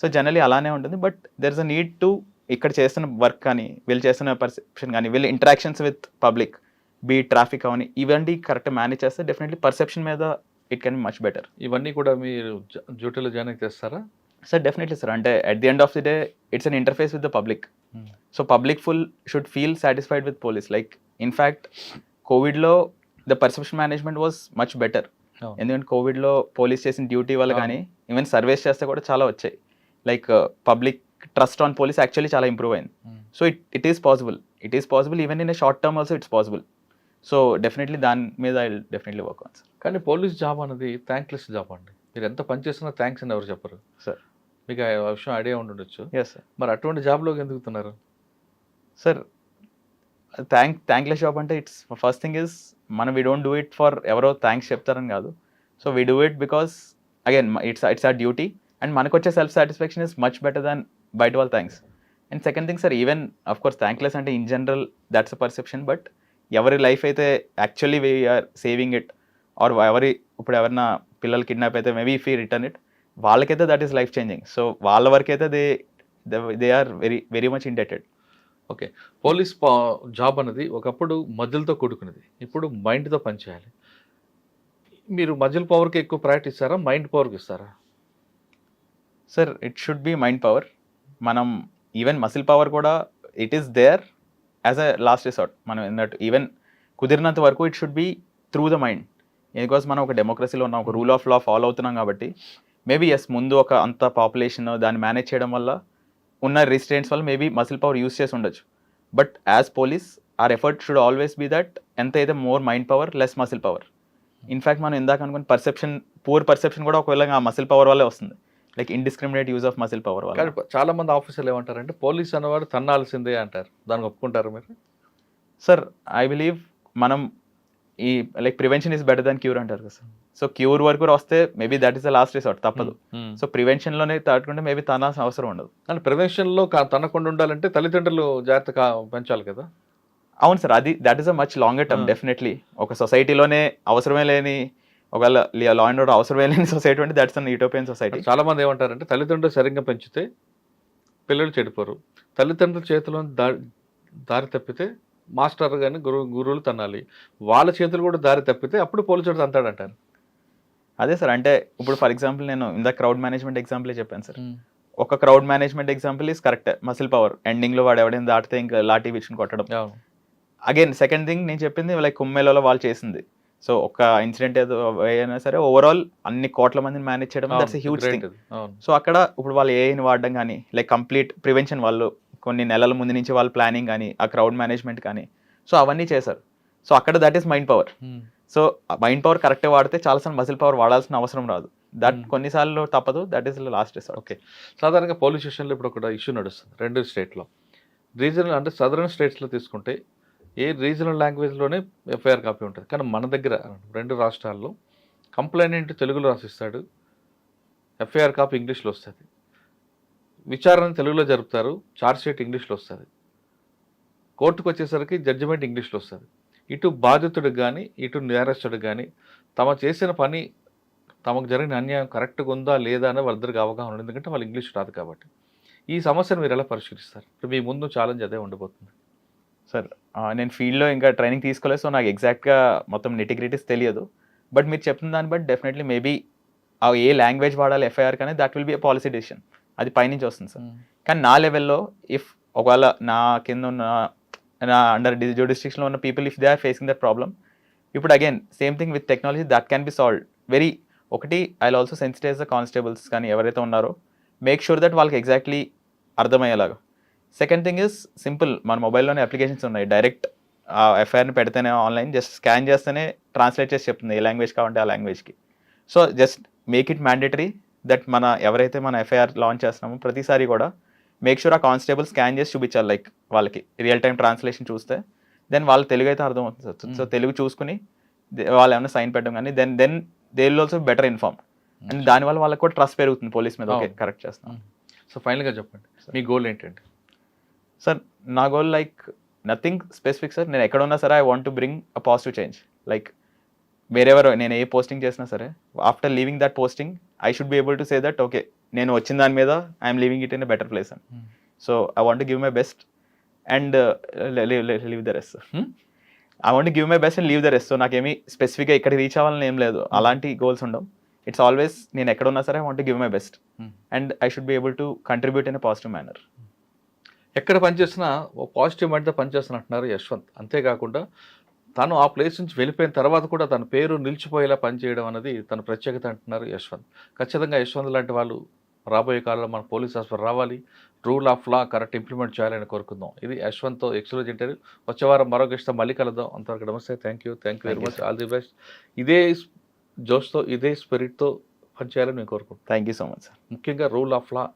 So generally అలానే ఉంటుంది. But there is a need to ఇక్కడ చేస్తున్న వర్క్ కానీ, వీళ్ళు చేస్తున్న పర్సెప్షన్ కానీ, వీళ్ళు interactions with public, be traffic అవన్నీ, ఇవన్నీ కరెక్ట్ మేనేజ్ చేస్తే డెఫినెట్లీ పర్సెప్షన్ మీద it can be much better.
ఇవన్నీ కూడా మీరు డ్యూటీలో జాయిన్ చేస్తారా?
సార్ డెఫినెట్లీ సార్, అంటే at the end of the day it's an interface with the public. So public should feel satisfied with police. Like in fact కోవిడ్లో the perception management was much better. ఎందుకంటే కోవిడ్లో police చేసిన duty వల్ల కానీ even surveys చేస్తే కూడా చాలా వచ్చాయి. Like public trust on police actually చాలా ఇంప్రూవ్ అయింది. So it is possible even in a short term also it's possible. So definitely దాని మీద I will definitely work on sir.
కానీ పోలీస్ జాబ్ అనేది థ్యాంక్లెస్ జాబ్ అండి. మీరు ఎంత పని చేస్తున్నా థ్యాంక్స్ అని ఎవరు చెప్పరు
సార్.
మీకు ఆ విషయం ఐడియా ఉండుండొచ్చు.
Yes sir.
మరి అటువంటి జాబ్లోకి ఎందుకుతున్నారు
సార్? థ్యాంక్లెస్ జాబ్ అంటే ఇట్స్ ఫస్ట్ థింగ్ ఇస్ మనం we don't do it for ఎవరో థ్యాంక్స్ చెప్తారని కాదు. So we do it because again it's our duty and మనకు వచ్చే self satisfaction is much better than బయట వాళ్ళ thanks. And second thing sir, even of course thankless అంటే in general that's a perception, but ఎవరి life అయితే actually we are saving it or ఇప్పుడు ఎవరైనా పిల్లలు కిడ్నాప్ అయితే maybe if you return it, వాళ్ళకైతే that is life changing. So వాళ్ళ వరకు అయితే they are very very much indebted.
Okay, police job అనేది ఒకప్పుడు మజిల్తో కూడుకునేది, ఇప్పుడు మైండ్తో పనిచేయాలి. మీరు మజిల్ పవర్కి ఎక్కువ ప్రయారిటీ ఇస్తారా, మైండ్ పవర్కి ఇస్తారా?
Sir it should be mind power. మనం ఈవెన్ మసిల్ పవర్ కూడా it is there as a last resort. మనం ఏంటంటే ఈవెన్ కుదిరినంత వరకు it should be through the mind. Because మనం ఒక డెమోక్రసీలో ఉన్నాం, ఒక రూల్ ఆఫ్ లా ఫాలో అవుతున్నాం కాబట్టి మేబీ ఎస్ ముందు ఒక అంత పాపులేషన్ దాన్ని మేనేజ్ చేయడం వల్ల ఉన్న రిస్ట్రెంట్స్ వల్ల మేబీ మసిల్ పవర్ యూస్ చేసి ఉండొచ్చు. But as police our effort should always be that ఎంత అయితే more mind power less muscle power. In fact మనం ఇందాక అనుకున్న పూర్ పర్సెప్షన్ కూడా ఒకవేళ ఆ మసిల్ పవర్ వల్లే వస్తుంది, like indiscriminate use of muscle power వల్ల.
కానీ చాలా మంది ఆఫీసర్లు ఏమంటారంటే పోలీస్ అనేవాడు తన్నాల్సిందే అంటారు. దానికి ఒప్పుకుంటారు మీరు?
సార్ ఐ బిలీవ్ మనం ఈ like prevention is better than cure అంటారు కదా సార్. సో క్యూర్ వరకు వస్తే maybe that is the last resort, తప్పదు. సో ప్రివెన్షన్లోనే తట్టుకుంటే మేబీ తనాల్సిన అవసరం ఉండదు.
కానీ ప్రివెన్షన్లో తనకుండా ఉండాలంటే తల్లిదండ్రులు జాగ్రత్తగా పెంచాలి కదా.
అవును sir, that is a much longer term definitely. ఒక సొసైటీలోనే అవసరమే లేని ఒకవేళ లా అండ్ ఆర్డర్ అవసరమే లేని సొసైటీ అంటే దట్స్ అన్ యూటోపియన్ సొసైటీ.
చాలా మంది ఏమంటారంటే తల్లిదండ్రులు సరిగ్గా పెంచితే పిల్లలు చెడిపోరు, తల్లిదండ్రుల చేతిలో దారి తప్పితే మాస్టర్ కానీ గురువులు తన్నాలి, వాళ్ళ చేతులు కూడా దారి తప్పితే అప్పుడు పోలీసుడు తంతాడంటారు.
అదే సార్, అంటే ఇప్పుడు ఫర్ ఎగ్జాంపుల్ నేను ఇందా క్రౌడ్ మేనేజ్మెంట్ ఎగ్జాంపులే చెప్పాను సార్. ఒక crowd management example is correct, muscle power. ఎండింగ్లో వాడు ఎవడైనా దాటితే ఇంకా లాఠీ విచ్చుని కొట్టడం. అగైన్ సెకండ్ థింగ్ నేను చెప్పింది లైక్ కుంభమేళాలో వాళ్ళు చేసింది. సో ఒక ఇన్సిడెంట్ ఏదో అయినా సరే ఓవరాల్ అన్ని కోట్ల మందిని మేనేజ్ చేయడం that's a huge thing. So అక్కడ ఇప్పుడు వాళ్ళు ఏఐని వాడడం కానీ లైక్ కంప్లీట్ ప్రివెన్షన్ వాళ్ళు కొన్ని నెలల ముందు నుంచి వాళ్ళు ప్లానింగ్ కానీ ఆ క్రౌడ్ మేనేజ్మెంట్ కానీ సో అవన్నీ చేశారు. సో అక్కడ that is mind power. So mind power కరెక్ట్గా వాడితే చాలాసార్లు మసిల్ పవర్ వాడాల్సిన అవసరం రాదు. దట్ కొన్నిసార్లు తప్పదు, that is lost resort.
Okay, సాధారణంగా పోలీస్ స్టేషన్లో ఇప్పుడు ఒక ఇష్యూ నడుస్తుంది 2 స్టేట్లో. రీజనల్ అంటే సదరన్ స్టేట్స్లో తీసుకుంటే ఏ రీజనల్ లాంగ్వేజ్లోనే ఎఫ్ఐఆర్ కాపీ ఉంటుంది. కానీ మన దగ్గర 2 రాష్ట్రాల్లో కంప్లైంట్ తెలుగులో రాసిస్తాడు, ఎఫ్ఐఆర్ కాపీ ఇంగ్లీష్లో వస్తుంది, విచారణ తెలుగులో జరుపుతారు, ఛార్జ్ షీట్ ఇంగ్లీష్లో వస్తుంది, కోర్టుకు వచ్చేసరికి జడ్జిమెంట్ ఇంగ్లీష్లో వస్తుంది. ఇటు బాధితుడికి కానీ ఇటు నేరస్తుడికి కానీ తమ చేసిన పని తమకు జరిగిన అన్యాయం కరెక్ట్గా ఉందా లేదా అని వాళ్ళిద్దరికి అవగాహన ఉంది, ఎందుకంటే వాళ్ళు ఇంగ్లీష్ రాదు కాబట్టి. ఈ సమస్యను మీరు ఎలా పరిష్కరిస్తారు? ఇప్పుడు మీ ముందు ఛాలెంజ్ అదే ఉండిపోతుంది.
సార్ నేను ఫీల్డ్లో ఇంకా ట్రైనింగ్ తీసుకోలేదు, సో నాకు ఎగ్జాక్ట్గా మొత్తం నెటిగ్రిటీస్ తెలియదు. బట్ మీరు చెప్పిన దాన్ని బట్టి డెఫినెట్లీ మేబీ ఏ లాంగ్వేజ్ వాడాలి ఎఫ్ఐఆర్ కానీ that will be a policy decision, అది పైనుంచి వస్తుంది సార్. కానీ నా లెవెల్లో ఇఫ్ ఒకవేళ నా కింద ఉన్న నా అండర్ జ్యూరిస్డిక్షన్లో ఉన్న people if they are facing that problem, ఇప్పుడు again same thing with technology that can be solved very. ఒకటి I also sensitize the constables కానీ ఎవరైతే ఉన్నారో మేక్ షూర్ దట్ వాళ్ళకి ఎగ్జాక్ట్లీ అర్థమయ్యేలాగా. సెకండ్ థింగ్ ఇస్ సింపుల్, మన మొబైల్లోనే అప్లికేషన్స్ ఉన్నాయి, డైరెక్ట్ ఎఫ్ఐఆర్ని పెడితేనే ఆన్లైన్ జస్ట్ స్కాన్ చేస్తేనే ట్రాన్స్లేట్ చేసి చెప్తుంది ఏ లాంగ్వేజ్ కావాలంటే ఆ లాంగ్వేజ్కి. So just make it mandatory that మన ఎవరైతే మన ఎఫ్ఐఆర్ లాంచ్ చేస్తున్నామో ప్రతిసారి కూడా మేక్ షూర్ ఆ కానిస్టేబుల్ స్కాన్ చేసి చూపించాలి, లైక్ వాళ్ళకి రియల్ టైం ట్రాన్స్లేషన్ చూస్తే దెన్ వాళ్ళ తెలుగు అయితే అర్థమవుతుంది సార్. సో తెలుగు చూసుకుని వాళ్ళు ఏమైనా సైన్ పెట్టడం కానీ then they will also better inform and దానివల్ల వాళ్ళకి కూడా ట్రస్ట్ పెరుగుతుంది పోలీస్ మీద. ఓకే కరెక్ట్ చేస్తాం.
సో ఫైనల్గా చెప్పండి మీ గోల్ ఏంటంటే?
సార్ నా goal like nothing specific sir. నేను ఎక్కడ ఉన్నా సరే I want to bring a positive change. Like వేరెవరో నేను ఏ పోస్టింగ్ చేసినా సరే after leaving that posting I should be able to say that okay నేను వచ్చిన దాని మీద I'm leaving it in a better place అని. So I want give my best and leave the rest. I want give my best and leave the rest. So నాకేమీ స్పెసిఫిక్గా ఇక్కడ reach అవ్వాలని ఏం లేదు, అలాంటి గోల్స్ ఉండవు. ఇట్స్ ఆల్వేస్ నేను ఎక్కడ ఉన్నా సరే I want give my best
Hmm.
And I should be able to contribute in a positive manner.
ఎక్కడ పనిచేసినా ఓ పాజిటివ్ మైండ్తో పనిచేస్తున్నా అంటున్నారు యశ్వంత్. అంతేకాకుండా తను ఆ ప్లేస్ నుంచి వెళ్ళిపోయిన తర్వాత కూడా తన పేరు నిలిచిపోయేలా పనిచేయడం అనేది తన ప్రత్యేకత అంటున్నారు యశ్వంత్. ఖచ్చితంగా యశ్వంత్ లాంటి వాళ్ళు రాబోయే కాలంలో మన పోలీస్ హాస్పిటల్ రావాలి, rule of law correct implement చేయాలని కోరుకుందాం. ఇది యశ్వంత్తో ఎక్స్క్లూజివ్ ఇంటర్వ్యూ. వచ్చే వారం మరో గెస్ట్తో మళ్ళీ కలుద్దాం. అంతవరకు నమస్తే, thank you very much, all the best. ఇదే జోష్తో ఇదే స్పిరిట్తో పనిచేయాలని నేను కోరుకుంటున్నాను.
Thank you so much sir.
ముఖ్యంగా రూల్ ఆఫ్ లా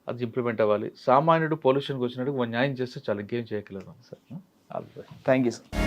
అది ఇంప్లిమెంట్ అవ్వాలి. సామాన్యుడు పొల్యూషన్కి వచ్చినట్టు న్యాయం చేస్తే చాలా ఇంకేం చేయగలరు sir. All the best.
Thank you sir.